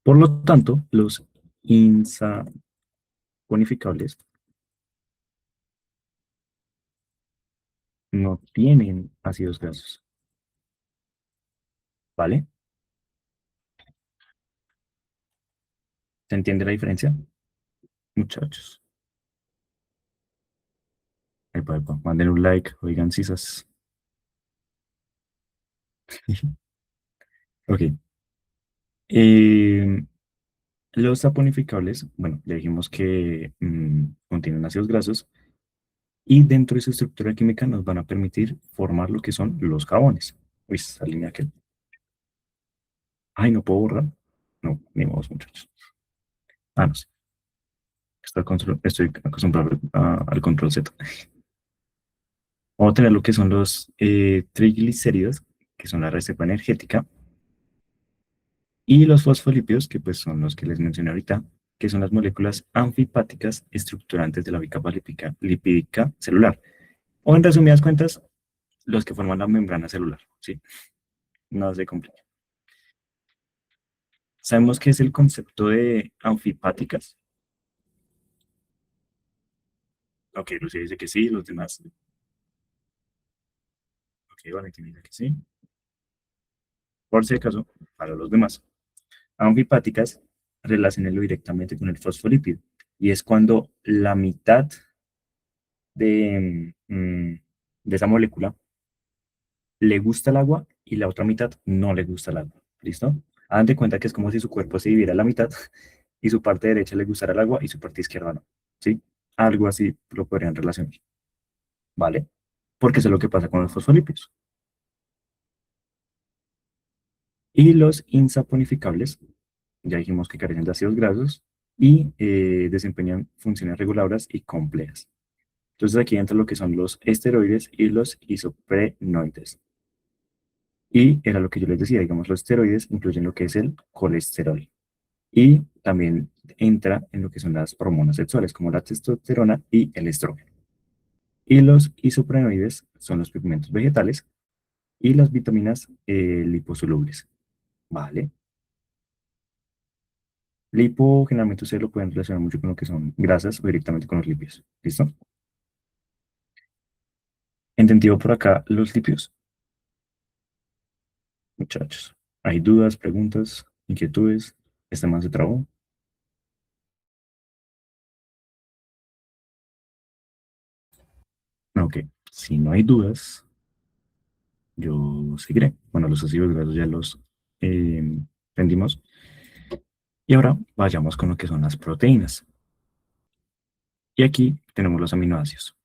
Por lo tanto, los insaponificables no tienen ácidos grasos. ¿vale? ¿Se entiende la diferencia, muchachos? Epa, epa, manden un like, oigan, sisas. Ok. Eh, los saponificables, bueno, ya dijimos que contienen ácidos grasos y dentro de su estructura química nos van a permitir formar lo que son los jabones. Uy, esa línea que... Ay, ¿no puedo borrar? No, ni modo, muchachos. Ah, no sé. Estoy acostumbrado al control Z. Vamos a tener lo que son los triglicéridos, que son la reserva energética, y los fosfolípidos, que pues son los que les mencioné ahorita, que son las moléculas anfipáticas estructurantes de la bicapa lipídica celular. O en resumidas cuentas, los que forman la membrana celular, ¿sí? No se complica. ¿Sabemos qué es el concepto de anfipáticas? Ok, Lucía dice que sí, los demás. Ok, Valentín dice que sí. Por si acaso, para los demás. Anfipáticas, relacionenlo directamente con el fosfolípido. Y es cuando la mitad de esa molécula le gusta el agua y la otra mitad no le gusta el agua. ¿Listo? Hagan de cuenta que es como si su cuerpo se dividiera a la mitad y su parte derecha le gustara el agua y su parte izquierda no. ¿Sí? Algo así lo podrían relacionar. ¿Vale? Porque eso es lo que pasa con los fosfolípidos. Y los insaponificables, ya dijimos que carecen de ácidos grasos y desempeñan funciones reguladoras y complejas. Entonces aquí entra lo que son los esteroides y los isoprenoides. Y era lo que yo les decía, digamos, los esteroides incluyen lo que es el colesterol. Y también entra en lo que son las hormonas sexuales, como la testosterona y el estrógeno. Y los isoprenoides son los pigmentos vegetales y las vitaminas liposolubles. ¿Vale? Lipo, generalmente ustedes lo pueden relacionar mucho con lo que son grasas o directamente con los lípidos. ¿Listo? ¿Entendido por acá los lípidos? Muchachos. ¿Hay dudas, preguntas, inquietudes? ¿Este man se trabó? Ok. Si no hay dudas, yo seguiré. Bueno, los ácidos grasos ya los aprendimos. Y ahora vayamos con lo que son las proteínas. Y aquí tenemos los aminoácidos.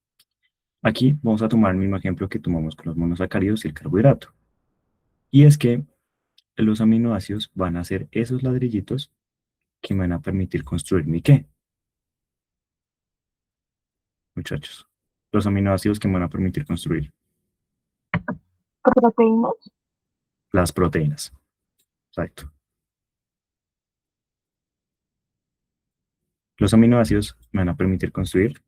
Aquí vamos a tomar el mismo ejemplo que tomamos con los monosacáridos y el carbohidrato. Y es que los aminoácidos van a ser esos ladrillitos que me van a permitir construir mi qué, muchachos. Los aminoácidos que me van a permitir construir Proteínas. las proteínas. Exacto. Los aminoácidos me van a permitir construir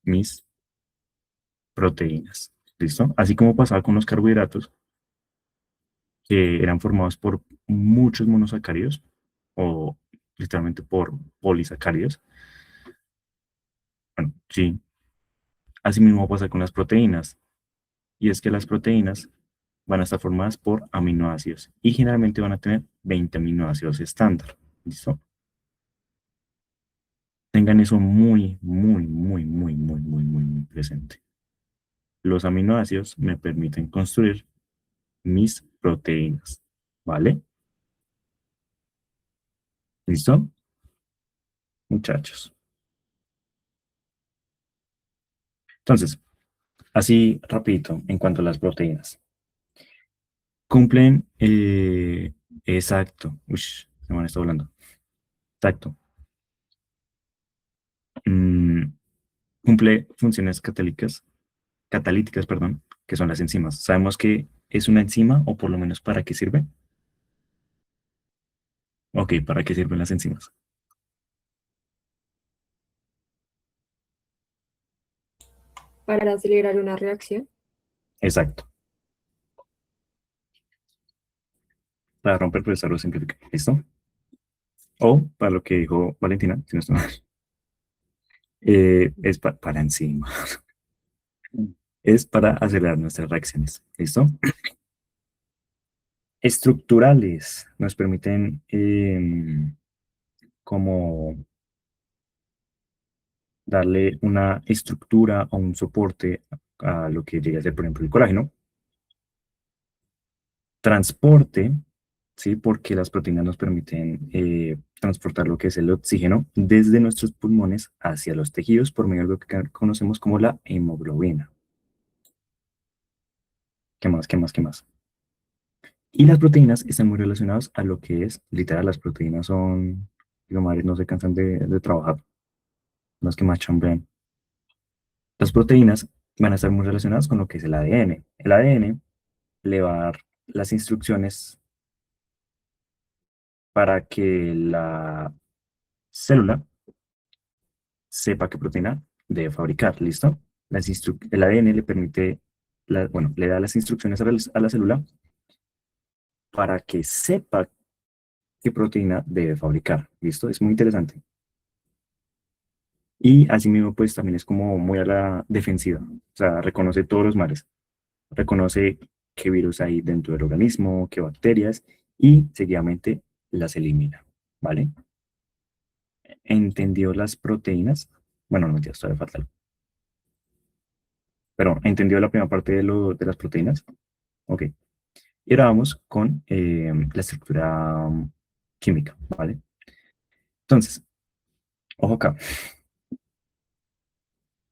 mis proteínas. ¿Listo? Así como pasaba con los carbohidratos, que eran formados por muchos monosacáridos o literalmente por polisacáridos. Bueno, sí, así mismo pasa con las proteínas. Y es que las proteínas van a estar formadas por aminoácidos y generalmente van a tener 20 aminoácidos estándar. ¿Listo? Tengan eso muy, muy, muy, muy, muy, muy, muy, muy presente. Los aminoácidos me permiten construir mis proteínas. ¿Vale? ¿Listo? Muchachos. Entonces, así rapidito en cuanto a las proteínas. Cumplen, exacto. Uy, se me está hablando. Exacto. Mm, cumple funciones catalíticas, perdón, que son las enzimas. ¿Sabemos que es una enzima o por lo menos para qué sirve? Ok, ¿para qué sirven las enzimas? Para acelerar una reacción. Exacto. Para romper procesar o simplificar. ¿Listo? O para lo que dijo Valentina, si no estoy mal, es para enzima. Es para acelerar nuestras reacciones. ¿Listo? estructurales nos permiten como darle una estructura o un soporte a lo que llega a ser, por ejemplo, el colágeno. Transporte, ¿sí? Porque las proteínas nos permiten transportar lo que es el oxígeno desde nuestros pulmones hacia los tejidos por medio de lo que conocemos como la hemoglobina. ¿Qué más? ¿Qué más? ¿Qué más? Y las proteínas están muy relacionadas a lo que es, literal, las proteínas son, los madres no se cansan de trabajar, las que más chambean. Las proteínas van a estar muy relacionadas con lo que es el ADN. El ADN le va a dar las instrucciones para que la célula sepa qué proteína debe fabricar, ¿listo? El ADN le permite, bueno, le da las instrucciones a la célula para que sepa qué proteína debe fabricar, ¿listo? Es muy interesante. Y asimismo, pues también es como muy a la defensiva, o sea, reconoce todos los males, reconoce qué virus hay dentro del organismo, qué bacterias, y seguidamente las elimina, ¿vale? ¿Entendió las proteínas? Bueno, no, ya todavía falta algo. Pero, ¿entendió la primera parte de las proteínas? Ok. Y ahora vamos con la estructura química, ¿vale? Entonces, ojo acá.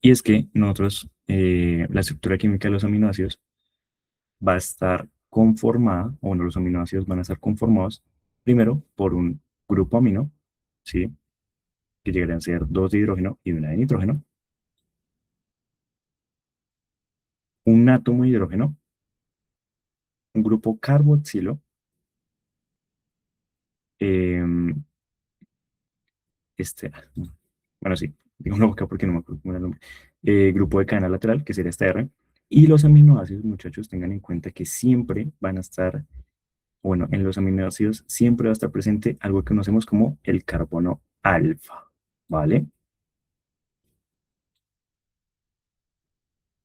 Y es que nosotros, la estructura química de los aminoácidos va a estar conformada, o bueno, los aminoácidos van a estar conformados primero por un grupo amino, ¿sí? Que llegarían a ser dos de hidrógeno y una de nitrógeno, un átomo de hidrógeno, un grupo carboxilo, em, este, bueno, sí, digo no acá porque no me acuerdo cómo era el nombre, grupo de cadena lateral, que sería este R, y los aminoácidos, muchachos, tengan en cuenta que siempre van a estar, bueno, en los aminoácidos siempre va a estar presente algo que conocemos como el carbono alfa, ¿vale?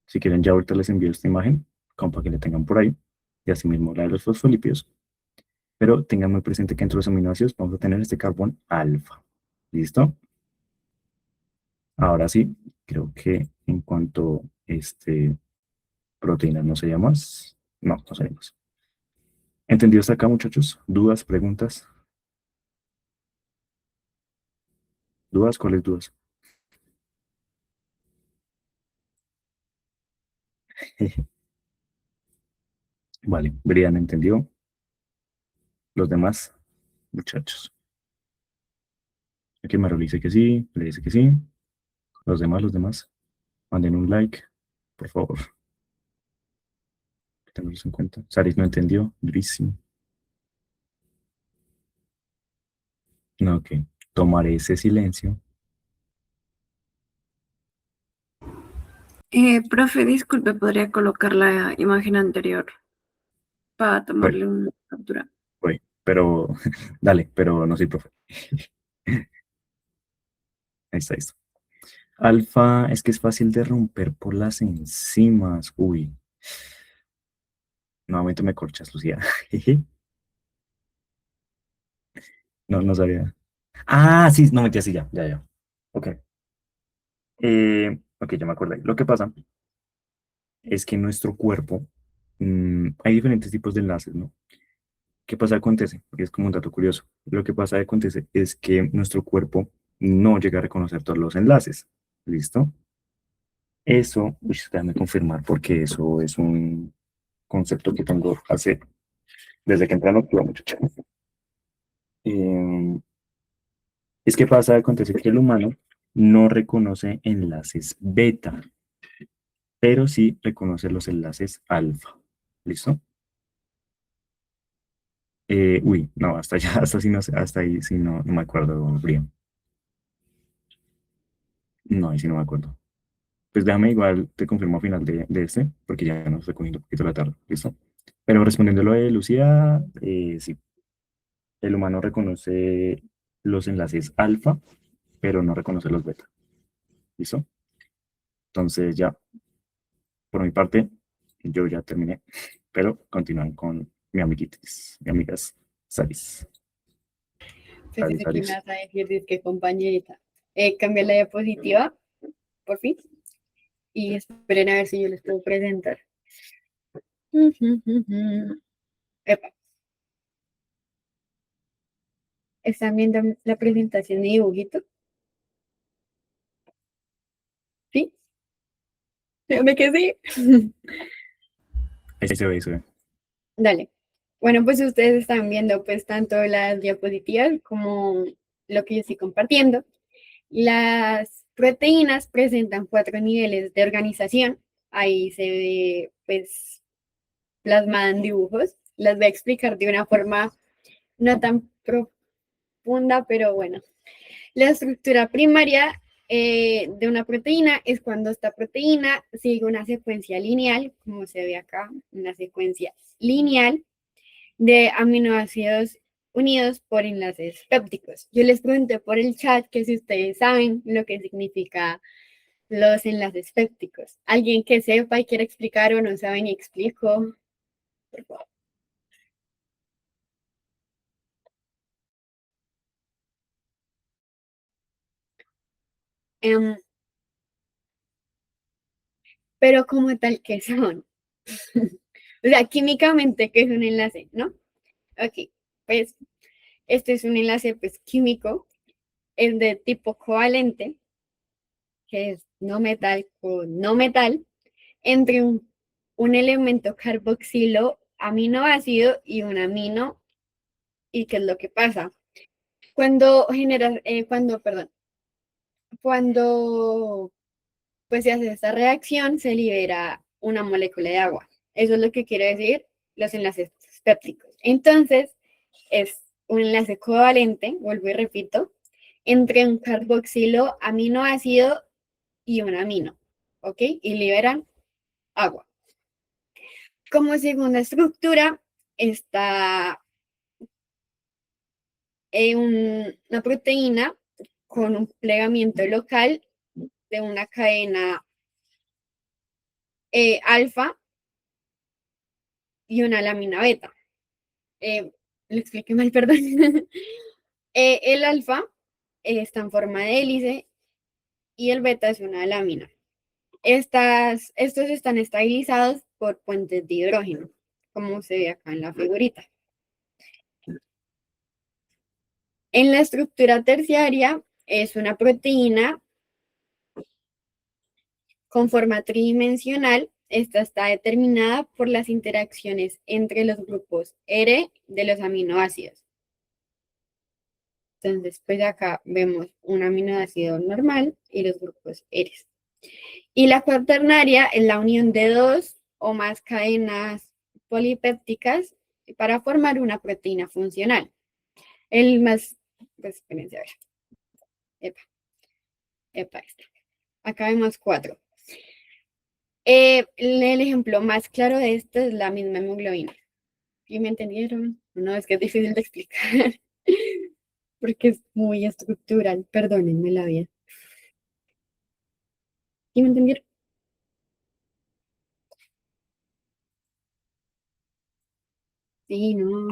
Si quieren, ya ahorita les envío esta imagen, como para que la tengan por ahí, y asimismo la de los fosfolípidos, pero tengan muy presente que entre los aminoácidos vamos a tener este carbón alfa, ¿listo? Ahora sí, creo que en cuanto proteínas no sería más, no sería más. ¿Entendido hasta acá, muchachos? ¿Dudas, preguntas? ¿Dudas? ¿Cuáles dudas? Vale, Brian entendió. Los demás, muchachos. Aquí Maro le dice que sí, le dice que sí. Los demás, manden un like, por favor. Tenganlos en cuenta. Saris no entendió, durísimo. No, ok. Tomaré ese silencio. Profe, disculpe, ¿podría colocar la imagen anterior para Voy, tomarle una captura? voy. Pero, dale, pero no soy profe. Ahí está, ahí está. Alfa, es que es fácil de romper por las enzimas. Uy, nuevamente me corchas, Lucía. No, no sabía. Ah, sí, no metí así ya, ya, ya. Ok. Ok, ya me acordé. Lo que pasa es que en nuestro cuerpo hay diferentes tipos de enlaces, ¿no? ¿Qué pasa? Acontece, porque es como un dato curioso. Lo que pasa, acontece, es que nuestro cuerpo no llega a reconocer todos los enlaces. ¿Listo? Eso, déjame confirmar, porque eso es un concepto que tengo desde que entré en octubre, muchachos. Es que pasa, acontece que el humano no reconoce enlaces beta, pero sí reconoce los enlaces alfa. ¿Listo? Uy, no, hasta allá, hasta, sí no, hasta ahí sí no me acuerdo, Brian. No, ahí sí no me acuerdo. Pues déjame igual, te confirmo al final de este, porque ya nos estoy cogiendo un poquito la tarde, ¿listo? Pero respondiendo a lo de Lucía, sí, el humano reconoce los enlaces alfa, pero no reconoce los beta, ¿listo? Entonces ya, por mi parte, yo ya terminé, pero continúan con mi amiguitis, mi amigas, Saris. Pensé Saris, que me Saris. vas a decir, que compañerita. Cambia la diapositiva, por fin. Y esperen a ver si yo les puedo presentar. Epa, ¿están viendo la presentación de dibujito? ¿Sí? Dígame que sí. Ahí se ve, ahí se ve. Dale. Bueno, pues ustedes están viendo pues tanto las diapositivas como lo que yo estoy compartiendo. Las proteínas presentan 4 niveles de organización. Ahí se ve pues plasmada en dibujos. Las voy a explicar de una forma no tan profunda, pero bueno. La estructura primaria de una proteína es cuando esta proteína sigue una secuencia lineal, como se ve acá, una secuencia lineal de aminoácidos unidos por enlaces pépticos. Yo les pregunté por el chat que si ustedes saben lo que significa los enlaces pépticos. ¿Alguien que sepa y quiera explicar o no sabe ni explico? Por favor. Em, pero como tal, ¿qué son? O sea, químicamente, ¿qué es un enlace? ¿No? Ok, pues este es un enlace pues, químico, es de tipo covalente, que es no metal con no metal, entre un elemento carboxilo aminoácido y un amino. ¿Y qué es lo que pasa? Cuando pues se hace esta reacción, se libera una molécula de agua. Eso es lo que quiere decir los enlaces pépticos. Entonces, es un enlace covalente, vuelvo y repito, entre un carboxilo aminoácido y un amino, ¿ok? Y liberan agua. Como segunda estructura está una proteína con un plegamiento local de una cadena alfa y una lámina beta. Lo expliqué mal, perdón. El alfa está en forma de hélice y el beta es una lámina. Estos están estabilizados por puentes de hidrógeno, como se ve acá en la figurita. En la estructura terciaria es una proteína con forma tridimensional. Esta está determinada por las interacciones entre los grupos R de los aminoácidos. Entonces, pues acá vemos un aminoácido normal y los grupos R. Y la cuaternaria es la unión de 2 o más cadenas polipépticas para formar una proteína funcional. El más, pues espérense a ver. Este. Acá vemos 4. El ejemplo más claro de esto es la misma hemoglobina. ¿Sí me entendieron? No, es que es difícil de explicar porque es muy estructural. Perdónenme la vida. ¿Sí me entendieron? Sí, no.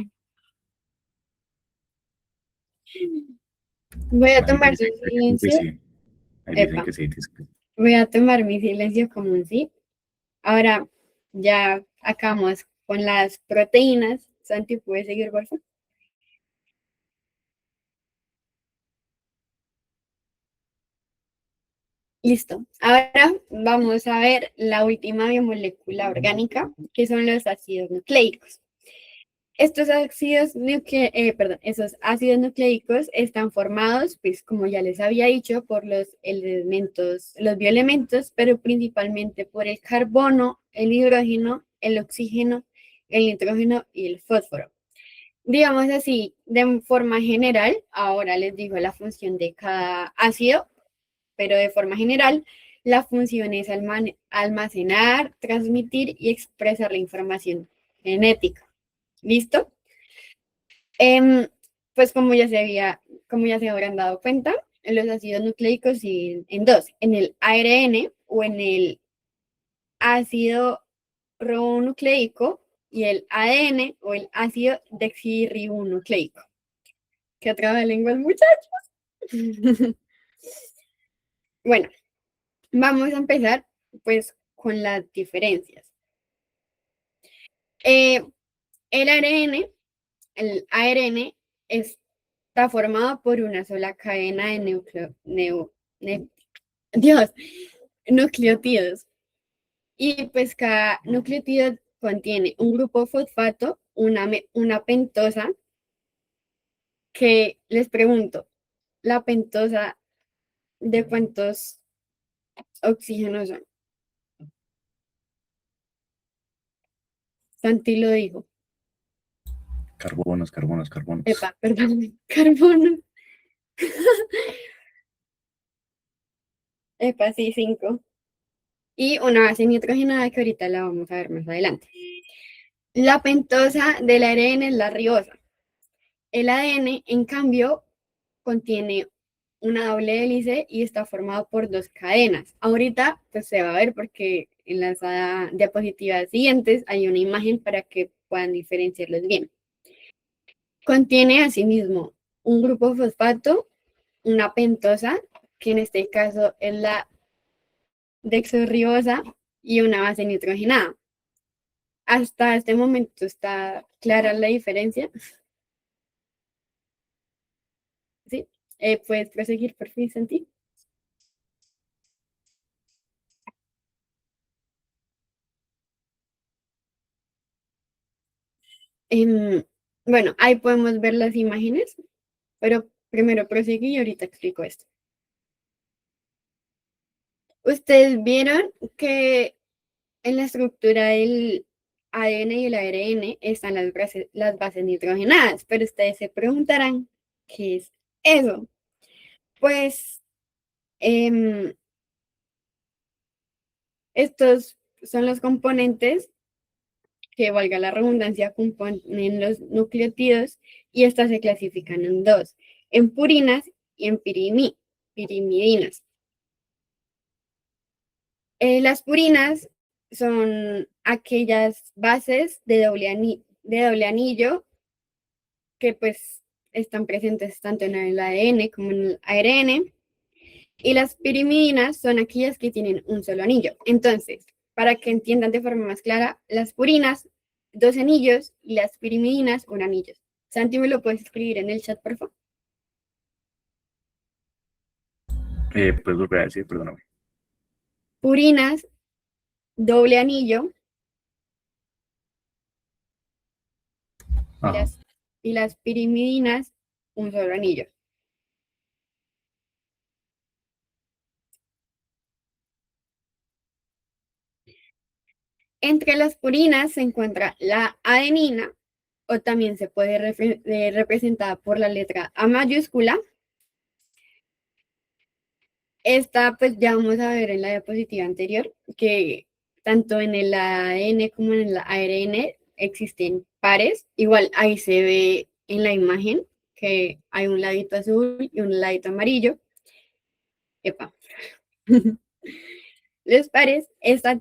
Voy a tomar su Que silencio. sí. Ahí dicen Epa, que sí, dicen que sí. voy a tomar mi silencio como un sí. Ahora ya acabamos con las proteínas. Santi, ¿puedes seguir, por favor? Listo. Ahora vamos a ver la última biomolécula orgánica, que son los ácidos nucleicos. Estos esos ácidos nucleicos están formados, pues como ya les había dicho, por los elementos, los bioelementos, pero principalmente por el carbono, el hidrógeno, el oxígeno, el nitrógeno y el fósforo. Digamos así, de forma general, ahora les digo la función de cada ácido, pero de forma general, la función es almacenar, transmitir y expresar la información genética. ¿Listo? Pues como ya se habrán dado cuenta, los ácidos nucleicos siguen en 2, en el ARN o en el ácido ribonucleico y el ADN o el ácido desoxirribonucleico. ¿Qué otra lengua, muchachos? Bueno, vamos a empezar pues con las diferencias. El ARN está formado por una sola cadena de nucleótidos. Y pues cada nucleótido contiene un grupo fosfato, una pentosa, que les pregunto, ¿la pentosa de cuántos oxígenos son? Santi lo dijo. Carbonos. Epa, perdón, carbono. Epa, sí, 5. Y una base nitrogenada que ahorita la vamos a ver más adelante. La pentosa del ARN es la ribosa. El ADN, en cambio, contiene una doble hélice y está formado por 2 cadenas. Ahorita pues se va a ver porque en las diapositivas siguientes hay una imagen para que puedan diferenciarlos bien. Contiene asimismo un grupo fosfato, una pentosa, que en este caso es la desoxirribosa, y una base nitrogenada. Hasta este momento está clara la diferencia. ¿Sí? ¿Puedes proseguir por fin, Santi? Bueno, ahí podemos ver las imágenes, pero primero proseguí y ahorita explico esto. Ustedes vieron que en la estructura del ADN y el ARN están las bases nitrogenadas, pero ustedes se preguntarán, ¿qué es eso? Pues estos son los componentes que, valga la redundancia, componen los nucleótidos y estas se clasifican en 2, en purinas y en pirimidinas. Las purinas son aquellas bases de doble anillo que pues están presentes tanto en el ADN como en el ARN, y las pirimidinas son aquellas que tienen un solo anillo. Entonces, para que entiendan de forma más clara, las purinas, 2 anillos, y las pirimidinas, 1 anillo. Santi, ¿me lo puedes escribir en el chat, por favor? ¿Puedes volver a decir? Perdóname. Purinas, doble anillo, Ajá. y las pirimidinas, un solo anillo. Entre las purinas se encuentra la adenina, o también se puede representar por la letra A mayúscula. Esta pues ya vamos a ver en la diapositiva anterior que tanto en el ADN como en el ARN existen pares. Igual ahí se ve en la imagen que hay un ladito azul y un ladito amarillo. Epa. Los pares, esta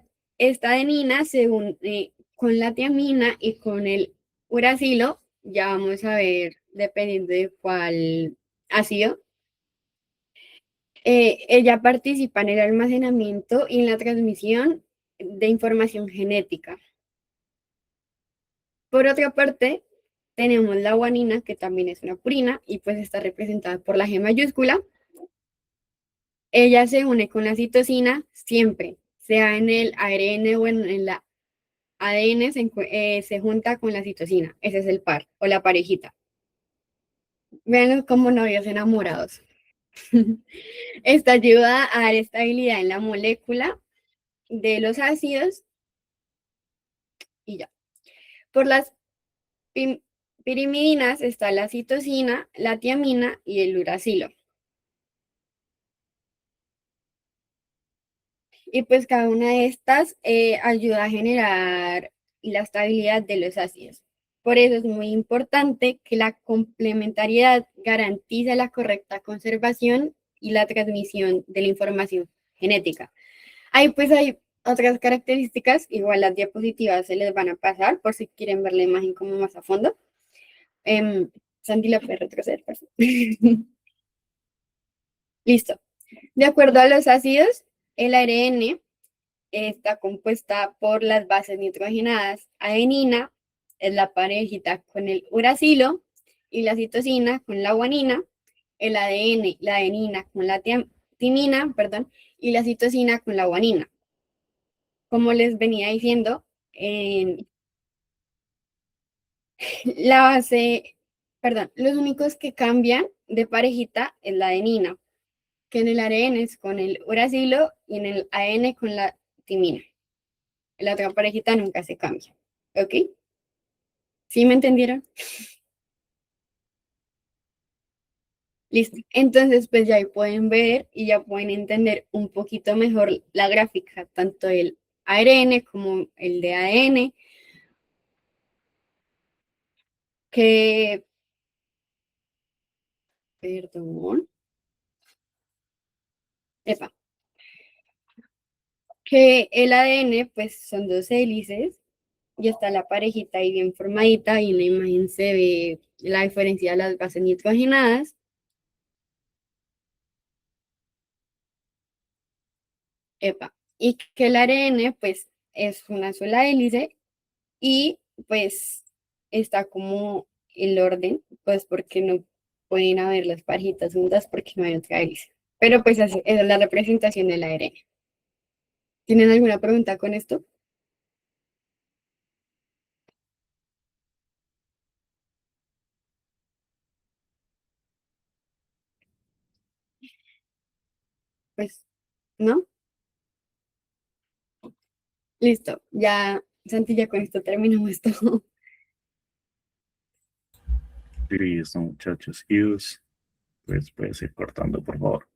adenina se une con la tiamina y con el uracilo. Ya vamos a ver dependiendo de cuál ácido. Ella participa en el almacenamiento y en la transmisión de información genética. Por otra parte, tenemos la guanina, que también es una purina y pues está representada por la G mayúscula. Ella se une con la citosina siempre, sea en el ARN o en la ADN, se junta con la citosina. Ese es el par o la parejita. Vean como novios enamorados. Esta ayuda a dar estabilidad en la molécula de los ácidos y ya. Por las pirimidinas está la citosina, la tiamina y el uracilo. Y pues cada una de estas ayuda a generar la estabilidad de los ácidos. Por eso es muy importante que la complementariedad garantice la correcta conservación y la transmisión de la información genética. Ahí pues hay otras características, igual las diapositivas se les van a pasar por si quieren ver la imagen como más a fondo. Santi, la puede retroceder, por favor. Listo. De acuerdo a los ácidos, el ARN está compuesta por las bases nitrogenadas. Adenina es la parejita con el uracilo y la citosina con la guanina. El ADN, la adenina con la timina, perdón, y la citosina con la guanina. Como les venía diciendo, la base, perdón, los únicos que cambian de parejita es la adenina, que en el ARN es con el uracilo y en el AN con la timina. La otra parejita nunca se cambia, ¿ok? ¿Sí me entendieron? Listo. Entonces, pues ya ahí pueden ver y ya pueden entender un poquito mejor la gráfica, tanto el ARN como el de ADN, que, perdón, epa, que el ADN pues son dos hélices y está la parejita ahí bien formadita y en la imagen se ve la diferencia de las bases nitrogenadas. Epa, y que el ARN pues es una sola hélice y pues está como el orden, pues porque no pueden haber las parejitas juntas porque no hay otra hélice. Pero pues esa es la representación del ARN. ¿Tienen alguna pregunta con esto? Pues, ¿no? Listo, ya, Santi, ya con esto terminamos todo. Listo, muchachos. Y pues puedes ir cortando, por favor.